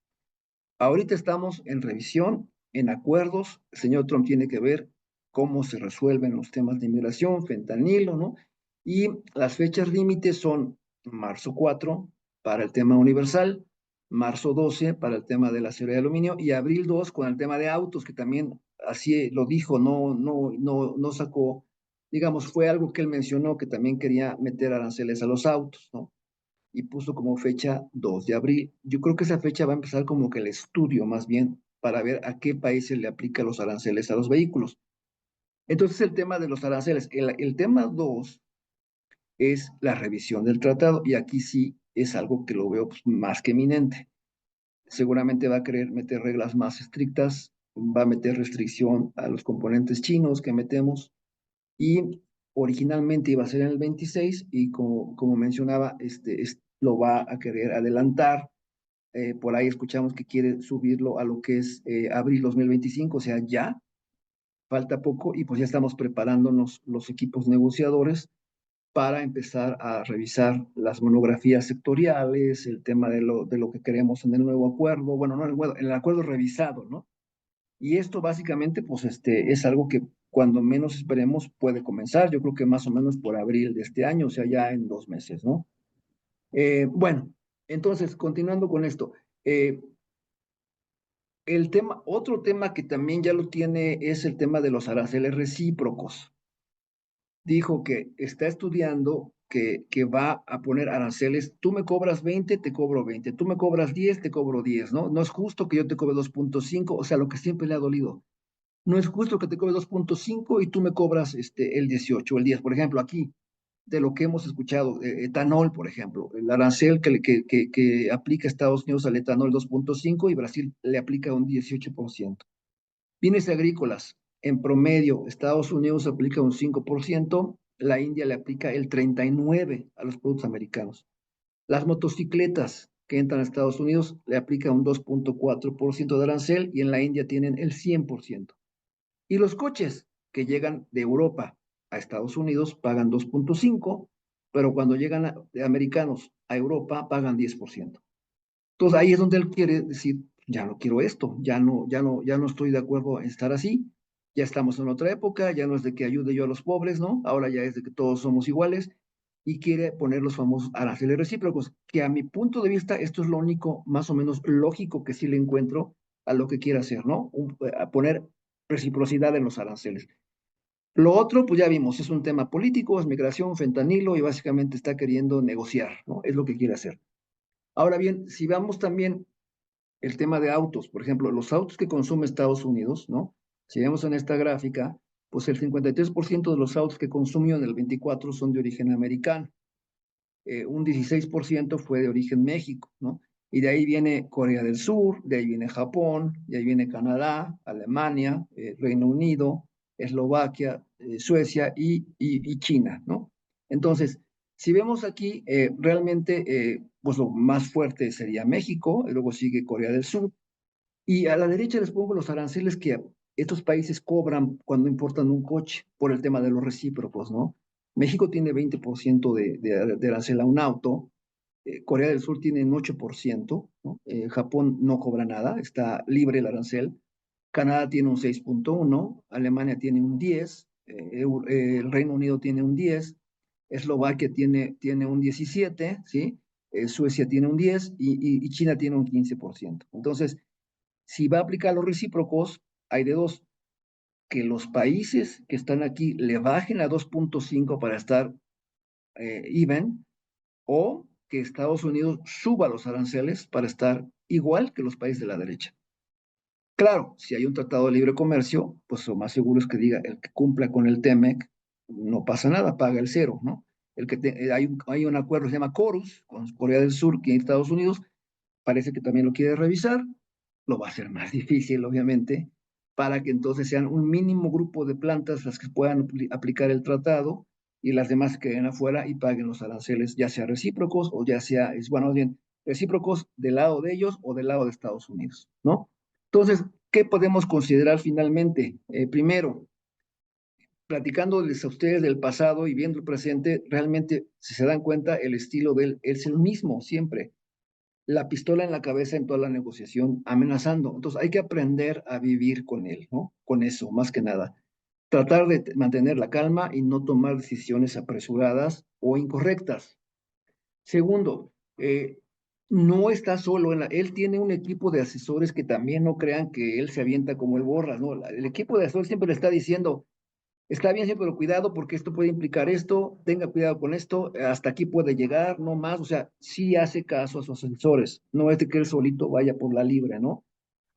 Ahorita estamos en revisión, en acuerdos. El señor Trump tiene que ver cómo se resuelven los temas de inmigración, fentanilo, ¿no? Y las fechas límites son marzo 4 para el tema universal, marzo 12 para el tema de la acero de aluminio y abril 2 con el tema de autos, que también así lo dijo, no sacó, digamos, fue algo que él mencionó que también quería meter aranceles a los autos, ¿no? Y puso como fecha 2 de abril. Yo creo que esa fecha va a empezar como que el estudio más bien para ver a qué países le aplica los aranceles a los vehículos. Entonces el tema de los aranceles, el tema 2 es la revisión del tratado y aquí sí es algo que lo veo pues, más que eminente. Seguramente va a querer meter reglas más estrictas, va a meter restricción a los componentes chinos que metemos y originalmente iba a ser en el 26 y como mencionaba, lo va a querer adelantar. Por ahí escuchamos que quiere subirlo a lo que es abril 2025, o sea, ya falta poco y pues ya estamos preparándonos los equipos negociadores para empezar a revisar las monografías sectoriales, el tema de lo que queremos en el nuevo acuerdo, bueno, no en el acuerdo revisado, ¿no? Y esto básicamente, pues, es algo que cuando menos esperemos puede comenzar, yo creo que más o menos por abril de este año, o sea, ya en 2 meses, ¿no? Bueno, entonces, continuando con esto, otro tema que también ya lo tiene es el tema de los aranceles recíprocos. Dijo que está estudiando que va a poner aranceles, tú me cobras 20, te cobro 20, tú me cobras 10, te cobro 10, ¿no? No es justo que yo te cobre 2.5, o sea, lo que siempre le ha dolido. No es justo que te cobre 2.5 y tú me cobras el 18 el 10. Por ejemplo, aquí, de lo que hemos escuchado, etanol, por ejemplo, el arancel que aplica Estados Unidos al etanol 2.5 y Brasil le aplica un 18%. Bienes agrícolas, en promedio, Estados Unidos aplica un 5%, la India le aplica el 39% a los productos americanos. Las motocicletas que entran a Estados Unidos le aplica un 2.4% de arancel y en la India tienen el 100%. Y los coches que llegan de Europa a Estados Unidos pagan 2.5, pero cuando llegan de americanos a Europa pagan 10%. Entonces ahí es donde él quiere decir, ya no quiero esto, ya no estoy de acuerdo en estar así, ya estamos en otra época, ya no es de que ayude yo a los pobres, ¿no? Ahora ya es de que todos somos iguales y quiere poner los famosos aranceles recíprocos, que a mi punto de vista esto es lo único más o menos lógico que sí le encuentro a lo que quiere hacer, ¿no? A poner reciprocidad en los aranceles. Lo otro, pues ya vimos, es un tema político, es migración, fentanilo y básicamente está queriendo negociar, ¿no? Es lo que quiere hacer. Ahora bien, si vamos también el tema de autos, por ejemplo, los autos que consume Estados Unidos, ¿no? Si vemos en esta gráfica, pues el 53% de los autos que consumió en el 24 son de origen americano. Un 16% fue de origen México, ¿no? Y de ahí viene Corea del Sur, de ahí viene Japón, de ahí viene Canadá, Alemania, Reino Unido, Eslovaquia, Suecia y China, ¿no? Entonces, si vemos aquí, realmente, pues lo más fuerte sería México, y luego sigue Corea del Sur, y a la derecha les pongo los aranceles que estos países cobran cuando importan un coche por el tema de los recíprocos, ¿no? México tiene 20% de arancel a un auto, Corea del Sur tiene un 8%, ¿no? Japón no cobra nada, está libre el arancel, Canadá tiene un 6.1, Alemania tiene un 10, el Reino Unido tiene un 10, Eslovaquia tiene un 17, ¿sí? Suecia tiene un 10 y China tiene un 15%. Entonces, si va a aplicar los recíprocos, hay de dos, que los países que están aquí le bajen a 2.5 para estar even, o que Estados Unidos suba los aranceles para estar igual que los países de la derecha. Claro, si hay un tratado de libre comercio, pues lo más seguro es que diga, el que cumpla con el TEMEC, no pasa nada, paga el cero, ¿no? Hay un acuerdo que se llama CORUS, con Corea del Sur, que en Estados Unidos, parece que también lo quiere revisar, lo va a hacer más difícil, obviamente, para que entonces sean un mínimo grupo de plantas las que puedan aplicar el tratado y las demás queden afuera y paguen los aranceles, ya sea recíprocos o ya sea, bueno, bien, recíprocos del lado de ellos o del lado de Estados Unidos, ¿no? Entonces, ¿qué podemos considerar finalmente? Primero, platicándoles a ustedes del pasado y viendo el presente, realmente, si se dan cuenta, el estilo de él es el mismo siempre, la pistola en la cabeza en toda la negociación, amenazando. Entonces hay que aprender a vivir con él, ¿no? Con eso, más que nada. Tratar de mantener la calma y no tomar decisiones apresuradas o incorrectas. Segundo, no está solo, él tiene un equipo de asesores que también no crean que él se avienta como el borras, ¿no? El equipo de asesores siempre le está diciendo, está bien, sí, pero cuidado porque esto puede implicar esto, tenga cuidado con esto, hasta aquí puede llegar, no más, o sea, sí hace caso a sus asesores, no es de que él solito vaya por la libre, ¿no?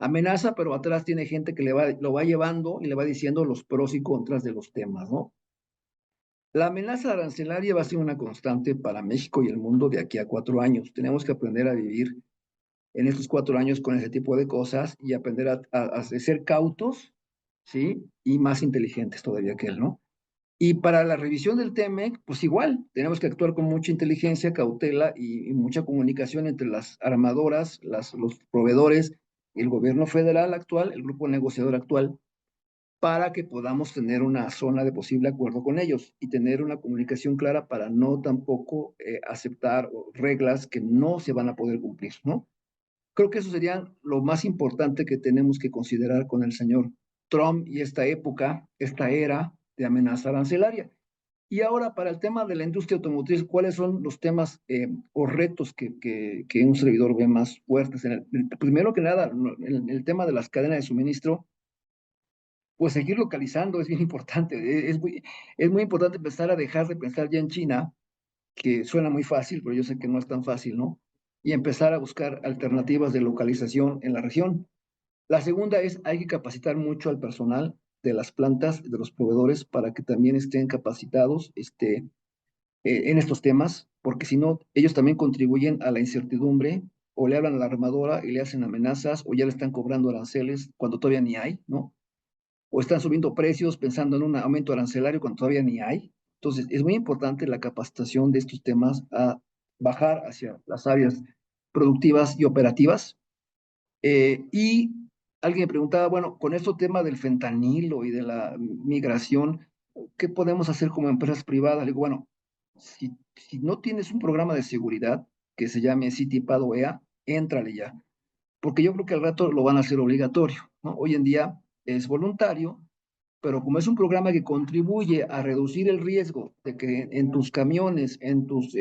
Amenaza, pero atrás tiene gente que lo va llevando y le va diciendo los pros y contras de los temas, ¿no? La amenaza arancelaria va a ser una constante para México y el mundo de aquí a 4 años. Tenemos que aprender a vivir en estos 4 años con ese tipo de cosas y aprender a ser cautos, ¿sí? Y más inteligentes todavía que él, ¿no? Y para la revisión del TEMEC, pues igual, tenemos que actuar con mucha inteligencia, cautela y mucha comunicación entre las armadoras, los proveedores, el gobierno federal actual, el grupo negociador actual, para que podamos tener una zona de posible acuerdo con ellos y tener una comunicación clara para no tampoco aceptar reglas que no se van a poder cumplir, ¿no? Creo que eso sería lo más importante que tenemos que considerar con el señor Trump y esta época, esta era de amenaza arancelaria. Y ahora, para el tema de la industria automotriz, ¿cuáles son los temas o retos que un servidor ve más fuertes? Primero que nada, el tema de las cadenas de suministro, pues seguir localizando es bien importante. Es muy importante empezar a dejar de pensar ya en China, que suena muy fácil, pero yo sé que no es tan fácil, ¿no? Y empezar a buscar alternativas de localización en la región. La segunda es, hay que capacitar mucho al personal de las plantas, de los proveedores, para que también estén capacitados en estos temas, porque si no, ellos también contribuyen a la incertidumbre, o le hablan a la armadora y le hacen amenazas, o ya le están cobrando aranceles cuando todavía ni hay, ¿no? O están subiendo precios pensando en un aumento arancelario cuando todavía ni hay. Entonces, es muy importante la capacitación de estos temas a bajar hacia las áreas productivas y operativas. Y alguien me preguntaba, bueno, con este tema del fentanilo y de la migración, ¿qué podemos hacer como empresas privadas? Le digo, bueno, si no tienes un programa de seguridad que se llame CITIPAD o EA, éntrale ya, porque yo creo que al rato lo van a hacer obligatorio, ¿no? Hoy en día es voluntario, pero como es un programa que contribuye a reducir el riesgo de que en tus camiones, en tus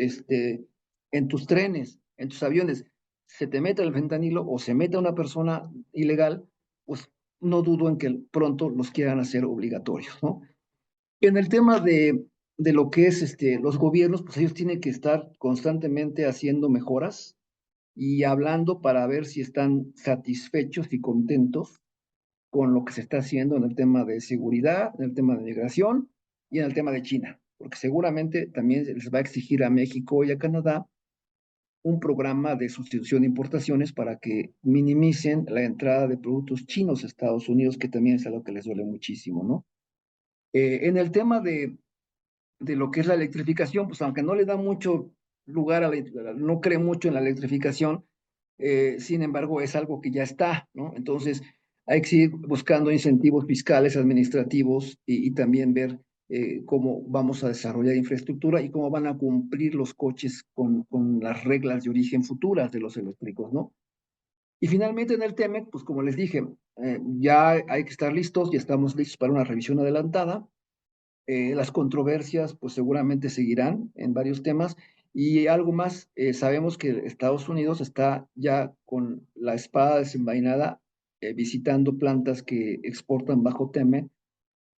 trenes, en tus aviones, se te meta el fentanilo o se meta una persona ilegal, pues no dudo en que pronto los quieran hacer obligatorios, ¿no? En el tema de lo que es los gobiernos, pues ellos tienen que estar constantemente haciendo mejoras y hablando para ver si están satisfechos y contentos con lo que se está haciendo en el tema de seguridad, en el tema de migración y en el tema de China, porque seguramente también se les va a exigir a México y a Canadá un programa de sustitución de importaciones para que minimicen la entrada de productos chinos a Estados Unidos, que también es algo que les duele muchísimo, ¿no? En el tema de lo que es la electrificación, pues aunque no le da mucho lugar no cree mucho en la electrificación, sin embargo es algo que ya está, ¿no? Entonces hay que seguir buscando incentivos fiscales, administrativos y también ver cómo vamos a desarrollar infraestructura y cómo van a cumplir los coches con las reglas de origen futuras de los eléctricos, ¿no? Y finalmente en el TEMEC, pues como les dije, ya hay que estar listos, ya estamos listos para una revisión adelantada. Las controversias, pues seguramente seguirán en varios temas. Y algo más, sabemos que Estados Unidos está ya con la espada desenvainada, visitando plantas que exportan bajo TEMEC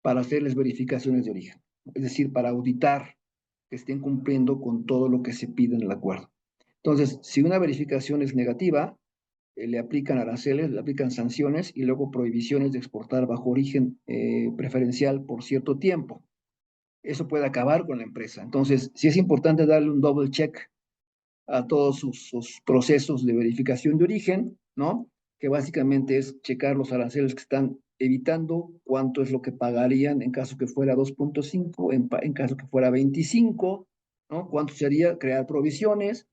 para hacerles verificaciones de origen, es decir, para auditar que estén cumpliendo con todo lo que se pide en el acuerdo. Entonces, si una verificación es negativa, le aplican aranceles, le aplican sanciones y luego prohibiciones de exportar bajo origen preferencial por cierto tiempo. Eso puede acabar con la empresa. Entonces, sí es importante darle un double check a todos sus procesos de verificación de origen, ¿no? Que básicamente es checar los aranceles que están evitando, cuánto es lo que pagarían en caso que fuera 2.5, en caso que fuera 25, ¿no? Cuánto sería crear provisiones,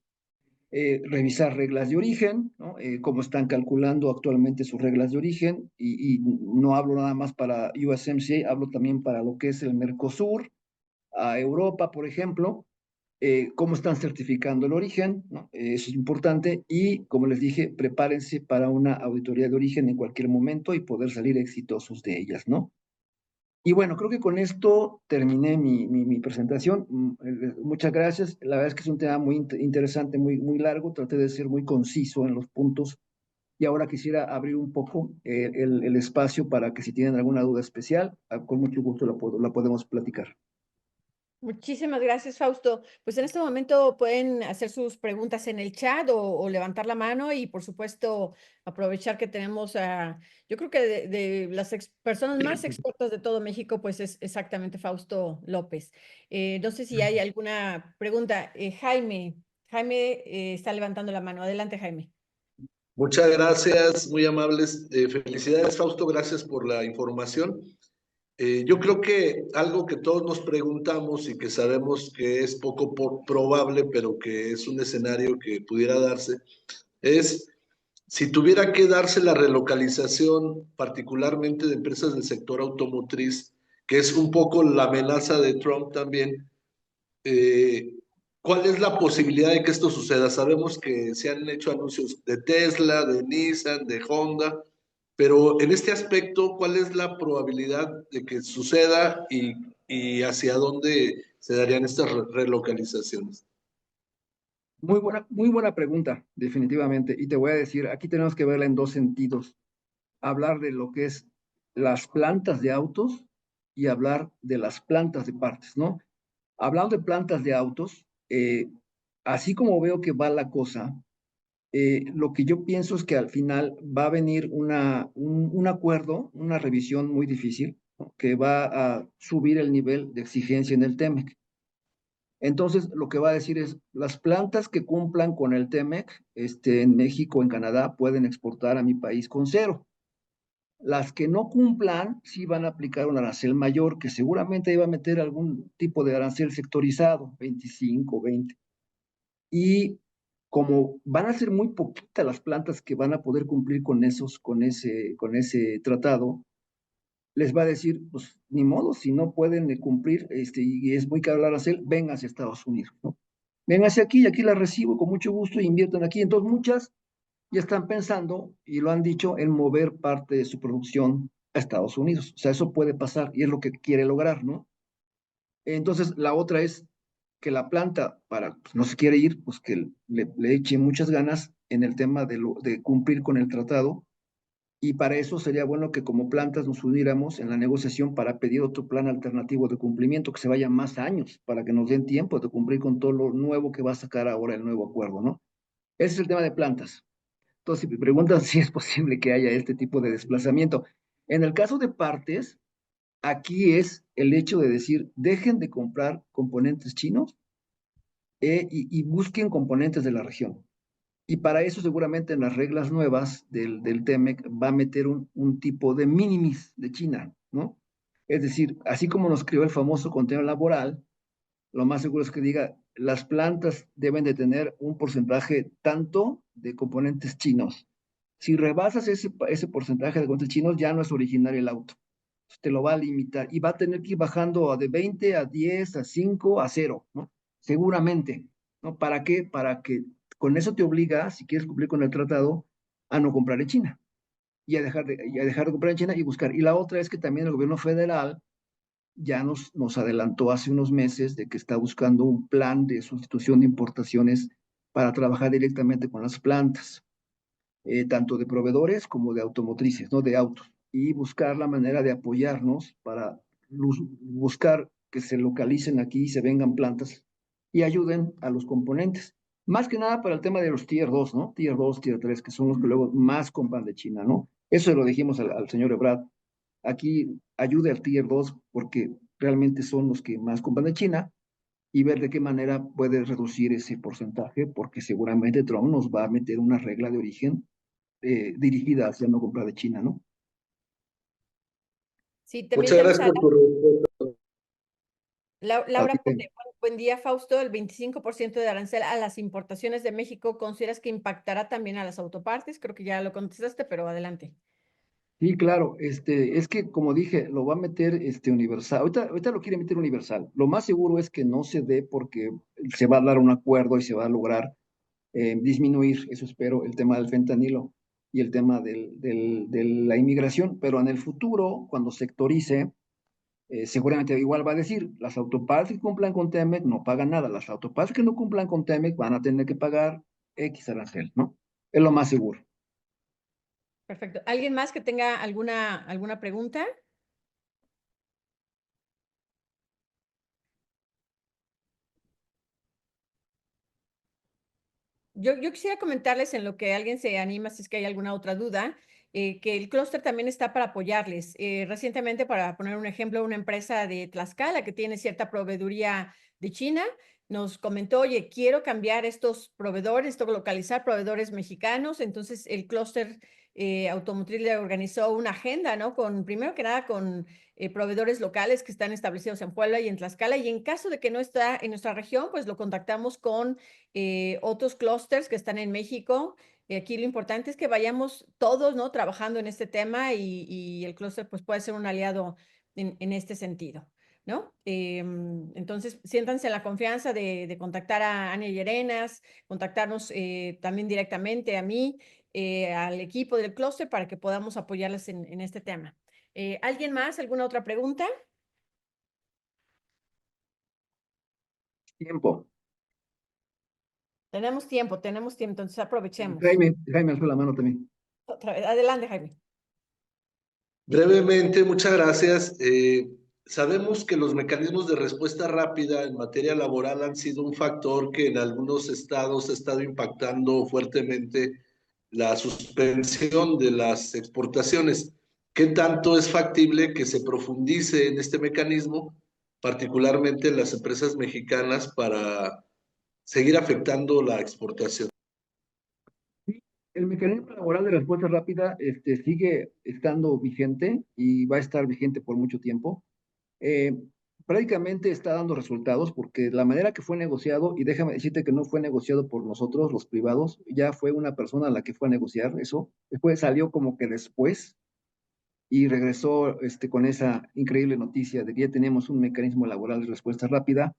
revisar reglas de origen, ¿no? Cómo están calculando actualmente sus reglas de origen, y no hablo nada más para USMCA, hablo también para lo que es el Mercosur, a Europa, por ejemplo, cómo están certificando el origen, ¿no? Eso es importante y, como les dije, prepárense para una auditoría de origen en cualquier momento y poder salir exitosos de ellas, ¿no? Y bueno, creo que con esto terminé mi presentación. Muchas gracias. La verdad es que es un tema muy interesante, muy largo. Traté de ser muy conciso en los puntos y ahora quisiera abrir un poco el espacio para que si tienen alguna duda especial, con mucho gusto la podemos platicar. Muchísimas gracias, Fausto. Pues en este momento pueden hacer sus preguntas en el chat o levantar la mano y por supuesto aprovechar que tenemos a, yo creo que de las personas más expertas de todo México, pues es exactamente Fausto López. No sé si hay alguna pregunta. Jaime está levantando la mano. Adelante, Jaime. Muchas gracias, muy amables. Felicidades, Fausto, gracias por la información. Yo creo que algo que todos nos preguntamos y que sabemos que es poco probable, pero que es un escenario que pudiera darse, es si tuviera que darse la relocalización, particularmente de empresas del sector automotriz, que es un poco la amenaza de Trump también. ¿Cuál es la posibilidad de que esto suceda? Sabemos que se han hecho anuncios de Tesla, de Nissan, de Honda, pero en este aspecto, ¿cuál es la probabilidad de que suceda y hacia dónde se darían estas relocalizaciones? Muy buena pregunta, definitivamente. Y te voy a decir, aquí tenemos que verla en dos sentidos. Hablar de lo que es las plantas de autos y hablar de las plantas de partes, ¿no? Hablando de plantas de autos, así como veo que va la cosa, lo que yo pienso es que al final va a venir un acuerdo, una revisión muy difícil, ¿no? Que va a subir el nivel de exigencia en el TEMEC. Entonces, lo que va a decir es, las plantas que cumplan con el TEMEC, en México, en Canadá, pueden exportar a mi país con cero. Las que no cumplan, sí van a aplicar un arancel mayor, que seguramente iba a meter algún tipo de arancel sectorizado, 25, 20. Y como van a ser muy poquitas las plantas que van a poder cumplir con ese tratado, les va a decir, pues ni modo, si no pueden cumplir, y es muy caro el arancel, vengan hacia Estados Unidos, ¿no? Vénganse aquí y aquí la recibo con mucho gusto e inviertan aquí. Entonces muchas ya están pensando, y lo han dicho, en mover parte de su producción a Estados Unidos. O sea, eso puede pasar y es lo que quiere lograr, ¿no? Entonces, la otra es que la planta, pues, no se quiere ir, pues que le eche muchas ganas en el tema de cumplir con el tratado. Y para eso sería bueno que como plantas nos uniéramos en la negociación para pedir otro plan alternativo de cumplimiento que se vaya más años, para que nos den tiempo de cumplir con todo lo nuevo que va a sacar ahora el nuevo acuerdo, ¿no? Ese es el tema de plantas. Entonces, si me preguntan si es posible que haya este tipo de desplazamiento. En el caso de partes, aquí es el hecho de decir, dejen de comprar componentes chinos y busquen componentes de la región. Y para eso seguramente en las reglas nuevas del TEMEC va a meter un tipo de minimis de China, ¿no? Es decir, así como nos creó el famoso contenedor laboral, lo más seguro es que diga, las plantas deben de tener un porcentaje tanto de componentes chinos. Si rebasas ese porcentaje de componentes chinos, ya no es originario el auto. Te lo va a limitar y va a tener que ir bajando de 20 a 10, a 5, a 0, ¿no? Seguramente, ¿no? ¿Para qué? Para que con eso te obliga, si quieres cumplir con el tratado, a no comprar en China y a dejar de comprar en China y buscar. Y la otra es que también el gobierno federal ya nos adelantó hace unos meses de que está buscando un plan de sustitución de importaciones para trabajar directamente con las plantas, tanto de proveedores como de automotrices, ¿no? De autos, y buscar la manera de apoyarnos para buscar que se localicen aquí y se vengan plantas y ayuden a los componentes. Más que nada para el tema de los Tier 2, ¿no? Tier 2, Tier 3, que son los que luego más compran de China, ¿no? Eso lo dijimos al señor Ebrard. Aquí ayude al Tier 2 porque realmente son los que más compran de China y ver de qué manera puede reducir ese porcentaje, porque seguramente Trump nos va a meter una regla de origen dirigida hacia no comprar de China, ¿no? Sí, también Muchas tenemos gracias a por tu respuesta. Laura pone, buen día, Fausto, el 25% de arancel a las importaciones de México, ¿consideras que impactará también a las autopartes? Creo que ya lo contestaste, pero adelante. Sí, claro, es que como dije, lo va a meter universal. Ahorita lo quiere meter universal. Lo más seguro es que no se dé porque se va a dar un acuerdo y se va a lograr disminuir, eso espero, el tema del fentanilo y el tema de la inmigración, pero en el futuro, cuando sectorice, seguramente igual va a decir, las autopartes que cumplan con TEMEC no pagan nada, las autopartes que no cumplan con TEMEC van a tener que pagar X arancel, ¿no? Es lo más seguro. Perfecto. ¿Alguien más que tenga alguna pregunta? Yo quisiera comentarles en lo que alguien se anima, si es que hay alguna otra duda, que el clúster también está para apoyarles. Recientemente, para poner un ejemplo, una empresa de Tlaxcala que tiene cierta proveeduría de China, nos comentó, oye, quiero cambiar estos proveedores, localizar proveedores mexicanos. Entonces, el clúster automotriz le organizó una agenda, ¿no? Primero que nada, con proveedores locales que están establecidos en Puebla y en Tlaxcala. Y en caso de que no está en nuestra región, pues lo contactamos con otros clústeres que están en México. Aquí lo importante es que vayamos todos, ¿no? Trabajando en este tema y el clúster pues puede ser un aliado en este sentido, ¿no? Entonces, siéntanse en la confianza de contactar a Ania Llerenas, contactarnos también directamente a mí, al equipo del clúster para que podamos apoyarles en este tema. ¿Alguien más? ¿Alguna otra pregunta? Tiempo. Tenemos tiempo, entonces aprovechemos. Jaime alzó la mano también. Otra vez, adelante, Jaime. Brevemente, muchas gracias. Sabemos que los mecanismos de respuesta rápida en materia laboral han sido un factor que en algunos estados ha estado impactando fuertemente la suspensión de las exportaciones. ¿Qué tanto es factible que se profundice en este mecanismo, particularmente en las empresas mexicanas, para seguir afectando la exportación? Sí, el mecanismo laboral de respuesta rápida sigue estando vigente y va a estar vigente por mucho tiempo. Eh, Prácticamente está dando resultados porque la manera que fue negociado, y déjame decirte que no fue negociado por nosotros, los privados, ya fue una persona a la que fue a negociar eso, después salió como que después y regresó con esa increíble noticia de que ya tenemos un mecanismo laboral de respuesta rápida,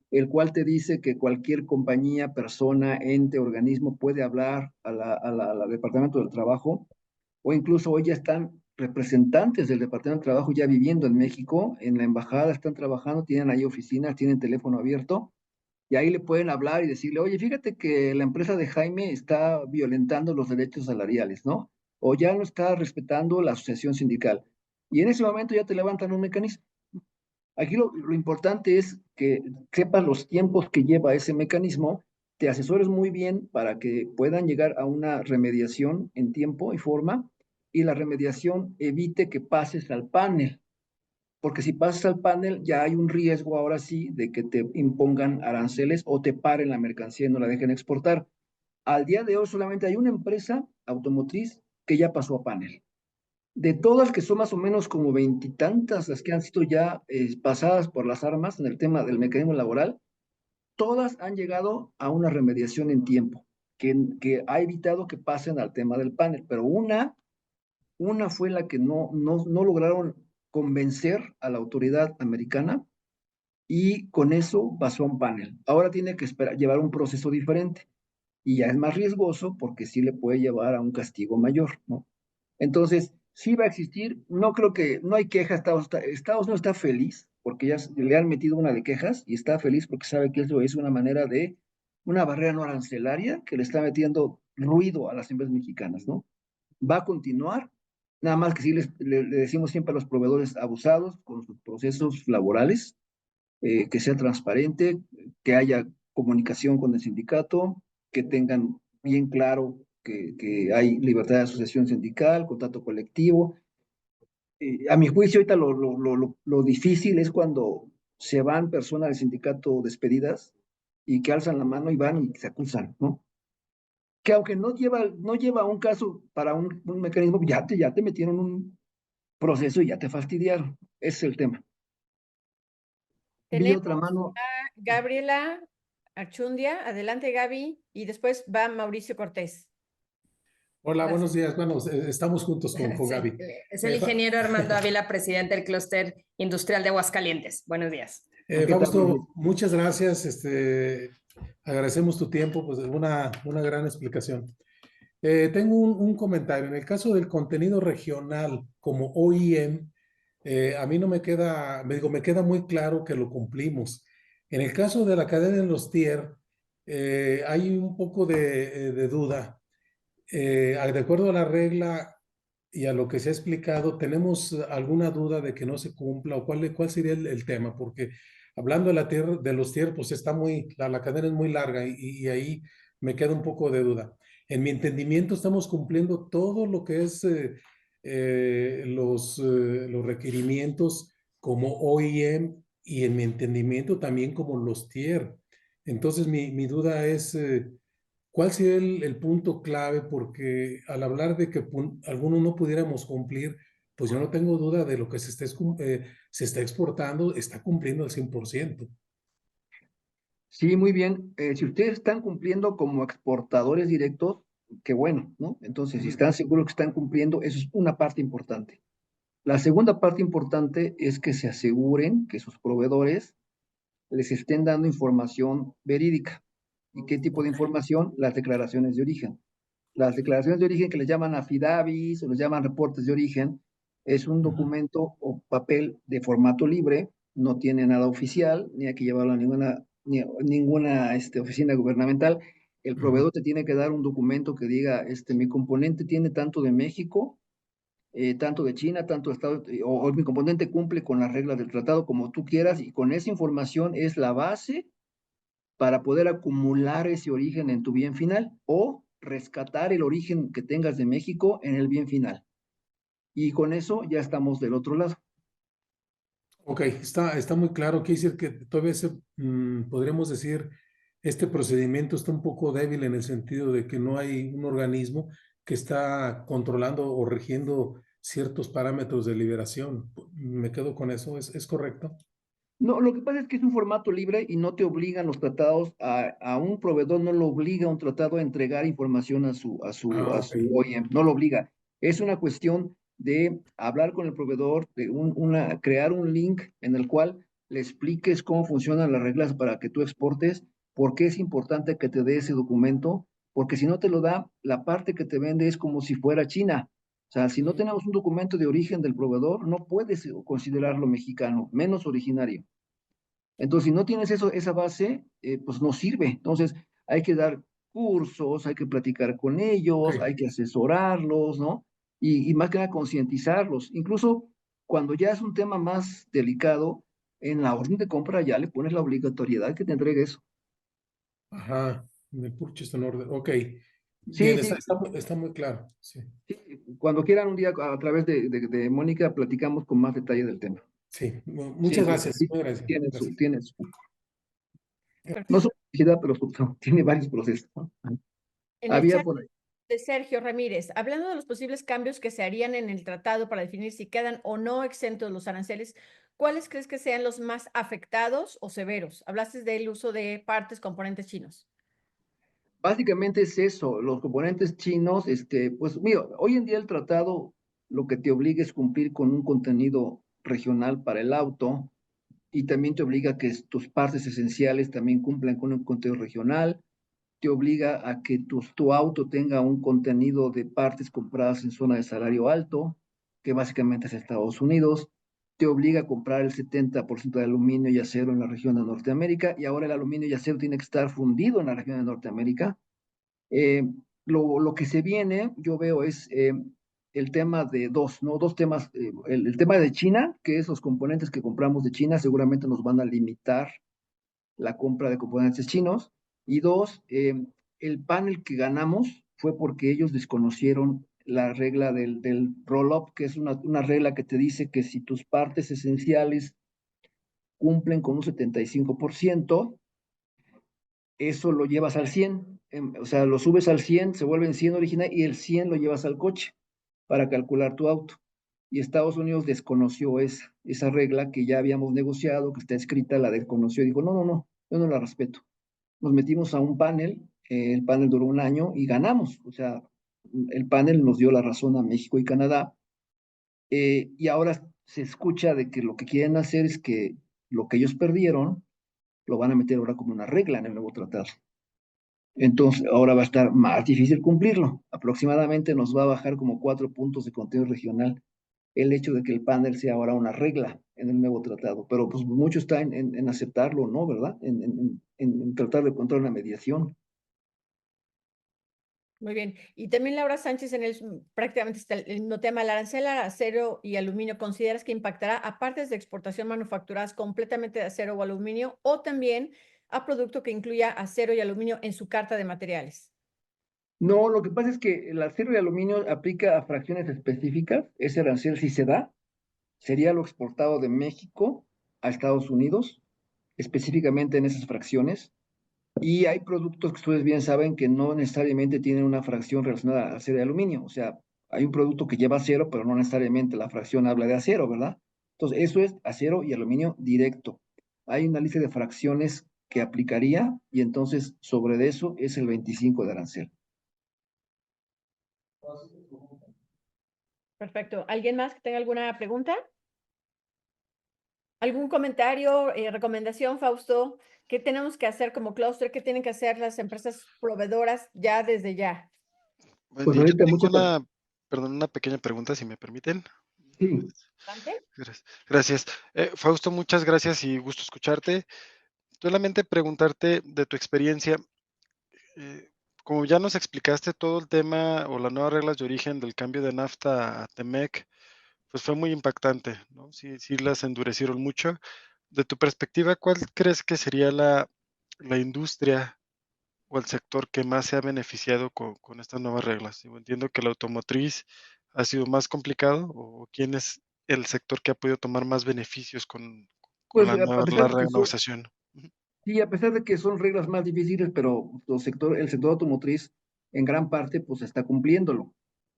el cual te dice que cualquier compañía, persona, ente, organismo puede hablar al Departamento del Trabajo, o incluso hoy ya están representantes del Departamento del Trabajo ya viviendo en México, en la embajada están trabajando, tienen ahí oficinas, tienen teléfono abierto, y ahí le pueden hablar y decirle, oye, fíjate que la empresa de Jaime está violentando los derechos salariales, ¿no? O ya no está respetando la asociación sindical. Y en ese momento ya te levantan un mecanismo. Aquí lo importante es que sepas los tiempos que lleva ese mecanismo, te asesores muy bien para que puedan llegar a una remediación en tiempo y forma, y la remediación evite que pases al panel, porque si pasas al panel ya hay un riesgo ahora sí de que te impongan aranceles o te paren la mercancía y no la dejen exportar. Al día de hoy solamente hay una empresa automotriz que ya pasó a panel. De todas que son más o menos como veintitantas las que han sido ya pasadas por las armas en el tema del mecanismo laboral, todas han llegado a una remediación en tiempo, que ha evitado que pasen al tema del panel, pero una fue la que no lograron convencer a la autoridad americana y con eso pasó a un panel. Ahora tiene que esperar, llevar un proceso diferente y ya es más riesgoso porque sí le puede llevar a un castigo mayor, ¿no? Entonces, sí va a existir, no creo que, no hay quejas, Estados Unidos está feliz porque ya le han metido una de quejas y está feliz porque sabe que eso es una manera de, una barrera no arancelaria que le está metiendo ruido a las empresas mexicanas, ¿no? Va a continuar, nada más que sí le decimos siempre a los proveedores abusados con sus procesos laborales, que sea transparente, que haya comunicación con el sindicato, que tengan bien claro que hay libertad de asociación sindical, contrato colectivo. A mi juicio, ahorita lo difícil es cuando se van personas del sindicato despedidas y que alzan la mano y van y se acusan, ¿no? Que aunque no lleva un caso para un mecanismo, ya te metieron un proceso y ya te fastidiaron. Ese es el tema. Vi Tenemos otra mano. a Gabriela Archundia. Adelante, Gaby. Y después va Mauricio Cortés. Hola, Gracias. buenos días. Bueno, estamos juntos con Sí, Gaby. es el ingeniero Armando Ávila, presidente del Clúster Industrial de Aguascalientes. Buenos días. ¿Qué tal, Fausto, Mauricio? muchas gracias. Agradecemos tu tiempo, pues una gran explicación. Tengo un comentario. En el caso del contenido regional como OEM, a mí no me queda, me queda muy claro que lo cumplimos. En el caso de la cadena de los tier, hay un poco de duda. De acuerdo a la regla y a lo que se ha explicado, ¿tenemos alguna duda de que no se cumpla o cuál sería el tema? Porque hablando de de los tier, pues está la cadena es muy larga y ahí me queda un poco de duda. En mi entendimiento estamos cumpliendo todo lo que es los requerimientos como OEM y en mi entendimiento también como los tier. Entonces mi duda es... ¿cuál sería el punto clave? Porque al hablar de que algunos no pudiéramos cumplir, pues yo no tengo duda de lo que se está exportando, está cumpliendo al 100%. Sí, muy bien. Si ustedes están cumpliendo como exportadores directos, qué bueno, ¿no? Entonces, si están seguros que están cumpliendo, eso es una parte importante. La segunda parte importante es que se aseguren que sus proveedores les estén dando información verídica. ¿Y qué tipo de información? Las declaraciones de origen. Las declaraciones de origen que les llaman affidavits o les llaman reportes de origen, es un documento o papel de formato libre, no tiene nada oficial, ni hay que llevarlo a ninguna oficina gubernamental. El proveedor te tiene que dar un documento que diga, mi componente tiene tanto de México, tanto de China, tanto de Estados Unidos, o mi componente cumple con las reglas del tratado como tú quieras, y con esa información es la base para poder acumular ese origen en tu bien final o rescatar el origen que tengas de México en el bien final. Y con eso ya estamos del otro lado. Ok, está muy claro. Quiere decir que todavía podríamos decir, este procedimiento está un poco débil en el sentido de que no hay un organismo que está controlando o rigiendo ciertos parámetros de liberación. Me quedo con eso, ¿es correcto? No, lo que pasa es que es un formato libre y no te obligan los tratados a un proveedor, no lo obliga a un tratado a entregar información a su Ok. OEM, no lo obliga. Es una cuestión de hablar con el proveedor, de crear un link en el cual le expliques cómo funcionan las reglas para que tú exportes, por qué es importante que te dé ese documento, porque si no te lo da, la parte que te vende es como si fuera China. O sea, si no tenemos un documento de origen del proveedor, no puedes considerarlo mexicano, menos originario. Entonces, si no tienes esa base, pues no sirve. Entonces, hay que dar cursos, hay que platicar con ellos, Ok. hay que asesorarlos, ¿no? Y más que nada concientizarlos. Incluso cuando ya es un tema más delicado, en la orden de compra ya le pones la obligatoriedad que te entregue eso. Ajá. En el purchase en order. Ok. Sí, Bien, sí, está muy claro. Sí. sí. Cuando quieran un día a través de Mónica platicamos con más detalle del tema. Sí. Sí, Muchas porque gracias. sí, Muy agradecido. Gracias. no Perfecto. su publicidad, pero tiene varios procesos, ¿no? En el Había chat por ahí. de Sergio Ramírez, hablando de los posibles cambios que se harían en el tratado para definir si quedan o no exentos los aranceles, ¿cuáles crees que sean los más afectados o severos? Hablaste del uso de partes, componentes chinos. Básicamente es eso, los componentes chinos, pues mira, hoy en día el tratado lo que te obliga es cumplir con un contenido regional para el auto y también te obliga a que tus partes esenciales también cumplan con un contenido regional, te obliga a que tu auto tenga un contenido de partes compradas en zona de salario alto, que básicamente es Estados Unidos, te obliga a comprar el 70% de aluminio y acero en la región de Norteamérica y ahora el aluminio y acero tiene que estar fundido en la región de Norteamérica. Eh, lo que se viene, yo veo, es el tema de dos, ¿no? Dos temas. El tema de China, que esos componentes que compramos de China seguramente nos van a limitar la compra de componentes chinos. Y dos, el panel que ganamos fue porque ellos desconocieron la regla del roll-up, que es una regla que te dice que si tus partes esenciales cumplen con un 75%, eso lo llevas al 100, o sea, lo subes al 100, se vuelve en 100 original y el 100 lo llevas al coche para calcular tu auto. Y Estados Unidos desconoció esa regla que ya habíamos negociado, que está escrita, la desconoció y dijo, no, no, no, yo no la respeto. Nos metimos a un panel, el panel duró un año y ganamos, o sea, el panel nos dio la razón a México y Canadá, y ahora se escucha de que lo que quieren hacer es que lo que ellos perdieron lo van a meter ahora como una regla en el nuevo tratado. Entonces, ahora va a estar más difícil cumplirlo. Aproximadamente nos va a bajar como 4 puntos de contenido regional el hecho de que el panel sea ahora una regla en el nuevo tratado. Pero pues mucho está en aceptarlo, ¿no? ¿Verdad? En tratar de encontrar una mediación. Muy bien. Y también Laura Sánchez en prácticamente está el mismo tema, el arancel a acero y aluminio, ¿consideras que impactará a partes de exportación manufacturadas completamente de acero o aluminio o también a producto que incluya acero y aluminio en su carta de materiales? No, lo que pasa es que el acero y aluminio aplica a fracciones específicas. Ese arancel sí se da. Sería lo exportado de México a Estados Unidos, específicamente en esas fracciones. Y hay productos que ustedes bien saben que no necesariamente tienen una fracción relacionada a acero y aluminio. O sea, hay un producto que lleva acero, pero no necesariamente la fracción habla de acero, ¿verdad? Entonces, eso es acero y aluminio directo. Hay una lista de fracciones que aplicaría y entonces sobre eso es el 25 de arancel. Perfecto. ¿Alguien más que tenga alguna pregunta? ¿Algún comentario, recomendación, Fausto? ¿Qué tenemos que hacer como clúster? ¿Qué tienen que hacer las empresas proveedoras ya desde ya? Buen Pues día. Yo ahorita tengo mucha... una pequeña pregunta, si me permiten. Sí, ¿Adelante? Gracias. Fausto, muchas gracias y gusto escucharte. Solamente preguntarte de tu experiencia, eh, como ya nos explicaste todo el tema o las nuevas reglas de origen del cambio de NAFTA a TEMEC, pues fue muy impactante, ¿no? Sí, sí las endurecieron mucho. De tu perspectiva, ¿cuál crees que sería la industria o el sector que más se ha beneficiado con estas nuevas reglas? Digo, entiendo que la automotriz ha sido más complicado, o quién es el sector que ha podido tomar más beneficios con pues la a nueva pesar la de que son, renegociación. Ujú. sí, a pesar de que son reglas más difíciles, pero el sector automotriz en gran parte pues está cumpliéndolo.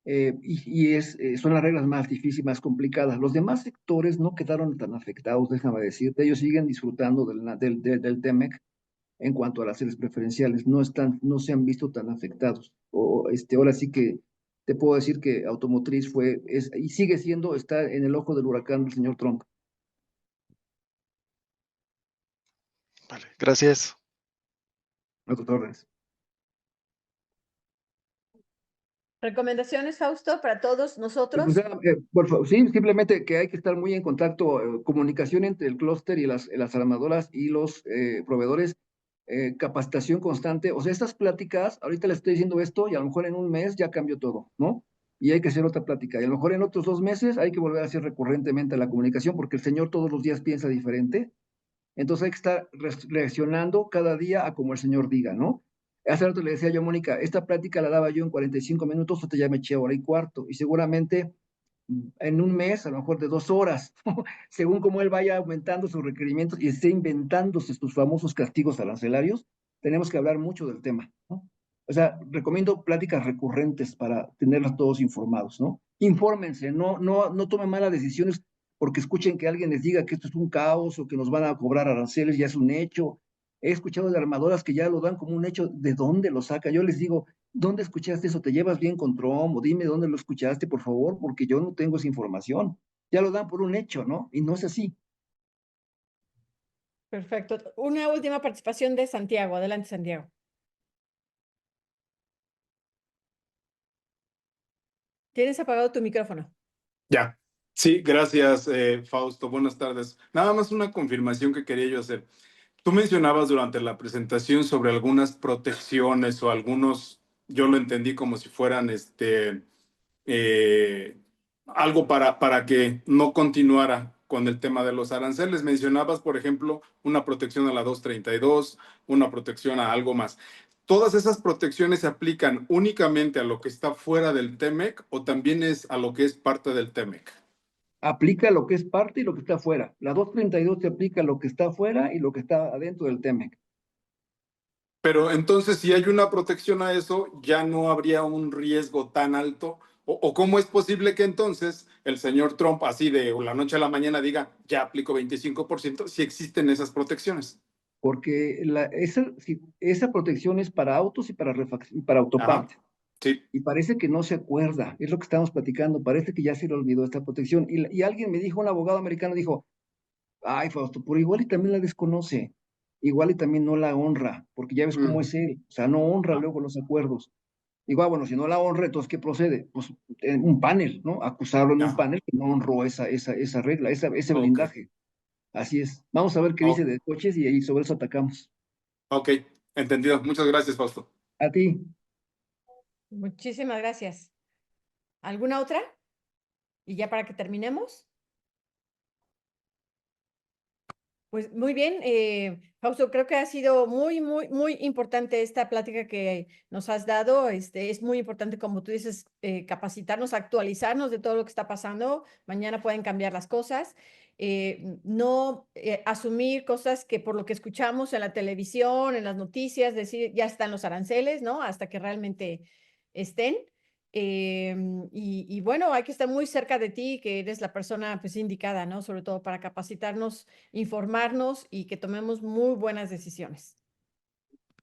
Son las reglas más difíciles, más complicadas. Los demás sectores no quedaron tan afectados, déjame decirte. Ellos siguen disfrutando del TEMEC en cuanto a las series preferenciales. No se han visto tan afectados. Ahora sí que te puedo decir que automotriz y sigue siendo, está en el ojo del huracán del señor Trump. Vale, gracias. A tus órdenes. ¿Recomendaciones, Fausto, para todos nosotros? Por favor, sí, simplemente que hay que estar muy en contacto, comunicación entre el clúster y las armadoras y los proveedores, capacitación constante. O sea, estas pláticas, ahorita les estoy diciendo esto y a lo mejor en un mes ya cambió todo, ¿no? Y hay que hacer otra plática. Y a lo mejor en otros 2 meses hay que volver a hacer recurrentemente la comunicación porque el señor todos los días piensa diferente. Entonces hay que estar reaccionando cada día a como el señor diga, ¿no? Hace rato le decía yo a Mónica, esta plática la daba yo en 45 minutos, ahorita ya me eché hora y cuarto, y seguramente en un mes, a lo mejor de 2 horas, según como él vaya aumentando sus requerimientos y esté inventándose sus famosos castigos arancelarios, tenemos que hablar mucho del tema, ¿no? O sea, recomiendo pláticas recurrentes para tenerlos todos informados, ¿no? Infórmense, no tomen malas decisiones porque escuchen que alguien les diga que esto es un caos o que nos van a cobrar aranceles, ya es un hecho. He escuchado de armadoras que ya lo dan como un hecho, ¿de dónde lo saca? Yo les digo, ¿dónde escuchaste eso? ¿Te llevas bien con Trump? O dime dónde lo escuchaste, por favor, porque yo no tengo esa información. Ya lo dan por un hecho, ¿no? Y no es así. Perfecto. Una última participación de Santiago. Adelante, Santiago. Tienes apagado tu micrófono. Ya. Sí, gracias, Fausto. Buenas tardes. Nada más una confirmación que quería yo hacer. Tú mencionabas durante la presentación sobre algunas protecciones o algunos, yo lo entendí como si fueran algo para que no continuara con el tema de los aranceles. Mencionabas, por ejemplo, una protección a la 232, una protección a algo más. ¿Todas esas protecciones se aplican únicamente a lo que está fuera del TEMEC o también es a lo que es parte del TEMEC? Aplica lo que es parte y lo que está afuera. La 232 se aplica lo que está afuera y lo que está adentro del TEMEC. Pero entonces, si hay una protección a eso, ya no habría un riesgo tan alto. ¿O cómo es posible que entonces el señor Trump, así de la noche a la mañana, diga, ya aplico 25%, si existen esas protecciones? Porque esa protección es para autos y para autoparte. Ajá, sí. Y parece que no se acuerda, es lo que estamos platicando, parece que ya se le olvidó esta protección. Y alguien me dijo, un abogado americano dijo, ay, Fausto, pero igual y también la desconoce, igual y también no la honra, porque ya ves cómo es él, o sea, no honra luego los acuerdos. Igual, bueno, si no la honra, entonces, ¿qué procede? Pues en un panel, ¿no? Acusarlo en un Ajá. panel que no honró esa regla, ese Ok. blindaje. Así es. Vamos a ver qué dice de coches y sobre eso atacamos. Ok, entendido. Muchas gracias, Fausto. A ti. Muchísimas gracias. ¿Alguna otra? Y ya para que terminemos. Pues muy bien, Fausto, creo que ha sido muy importante esta plática que nos has dado. Es muy importante, como tú dices, capacitarnos, actualizarnos de todo lo que está pasando. Mañana pueden cambiar las cosas. No asumir cosas que por lo que escuchamos en la televisión, en las noticias, decir ya están los aranceles, ¿no? Hasta que realmente estén. Y bueno, hay que estar muy cerca de ti, que eres la persona pues indicada, ¿no? Sobre todo para capacitarnos, informarnos y que tomemos muy buenas decisiones.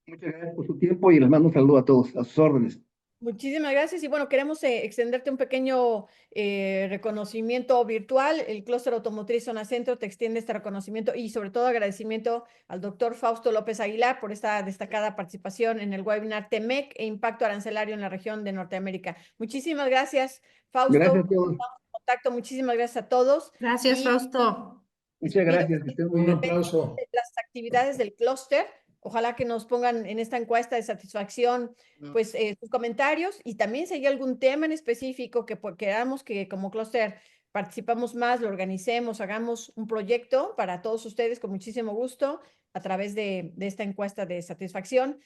Muchas gracias por su tiempo y les mando un saludo a todos, a sus órdenes. Muchísimas gracias y bueno, queremos extenderte un pequeño reconocimiento virtual. El Clúster Automotriz Zona Centro te extiende este reconocimiento y sobre todo agradecimiento al doctor Fausto López Aguilar por esta destacada participación en el webinar TEMEC e Impacto Arancelario en la región de Norteamérica. Muchísimas gracias, Fausto. Gracias a todos. Estamos en contacto. Muchísimas gracias a todos. Gracias, Y Fausto. Muchas pido gracias, que estén muy Un bien. aplauso. las actividades del clúster. Ojalá que nos pongan en esta encuesta de satisfacción, pues, sus comentarios y también si hay algún tema en específico que queramos que como clúster participamos más, lo organicemos, hagamos un proyecto para todos ustedes con muchísimo gusto a través de esta encuesta de satisfacción.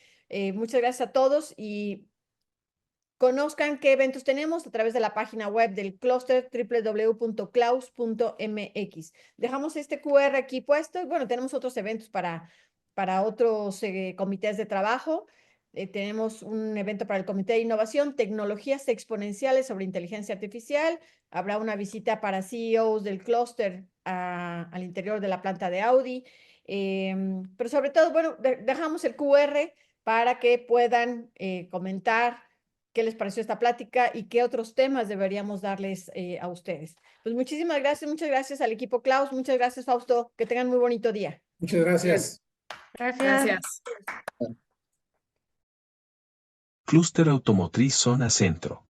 Muchas gracias a todos y conozcan qué eventos tenemos a través de la página web del clúster www.claus.mx. Dejamos este QR aquí puesto y bueno, tenemos otros eventos para otros comités de trabajo. Tenemos un evento para el Comité de Innovación, Tecnologías Exponenciales sobre Inteligencia Artificial. Habrá una visita para CEOs del clúster al interior de la planta de Audi. Pero sobre todo, bueno, dejamos el QR para que puedan comentar qué les pareció esta plática y qué otros temas deberíamos darles a ustedes. Pues muchísimas gracias, muchas gracias al equipo Klaus, muchas gracias Fausto, que tengan muy bonito día. Muchas gracias. Gracias. Clúster Automotriz Zona Centro.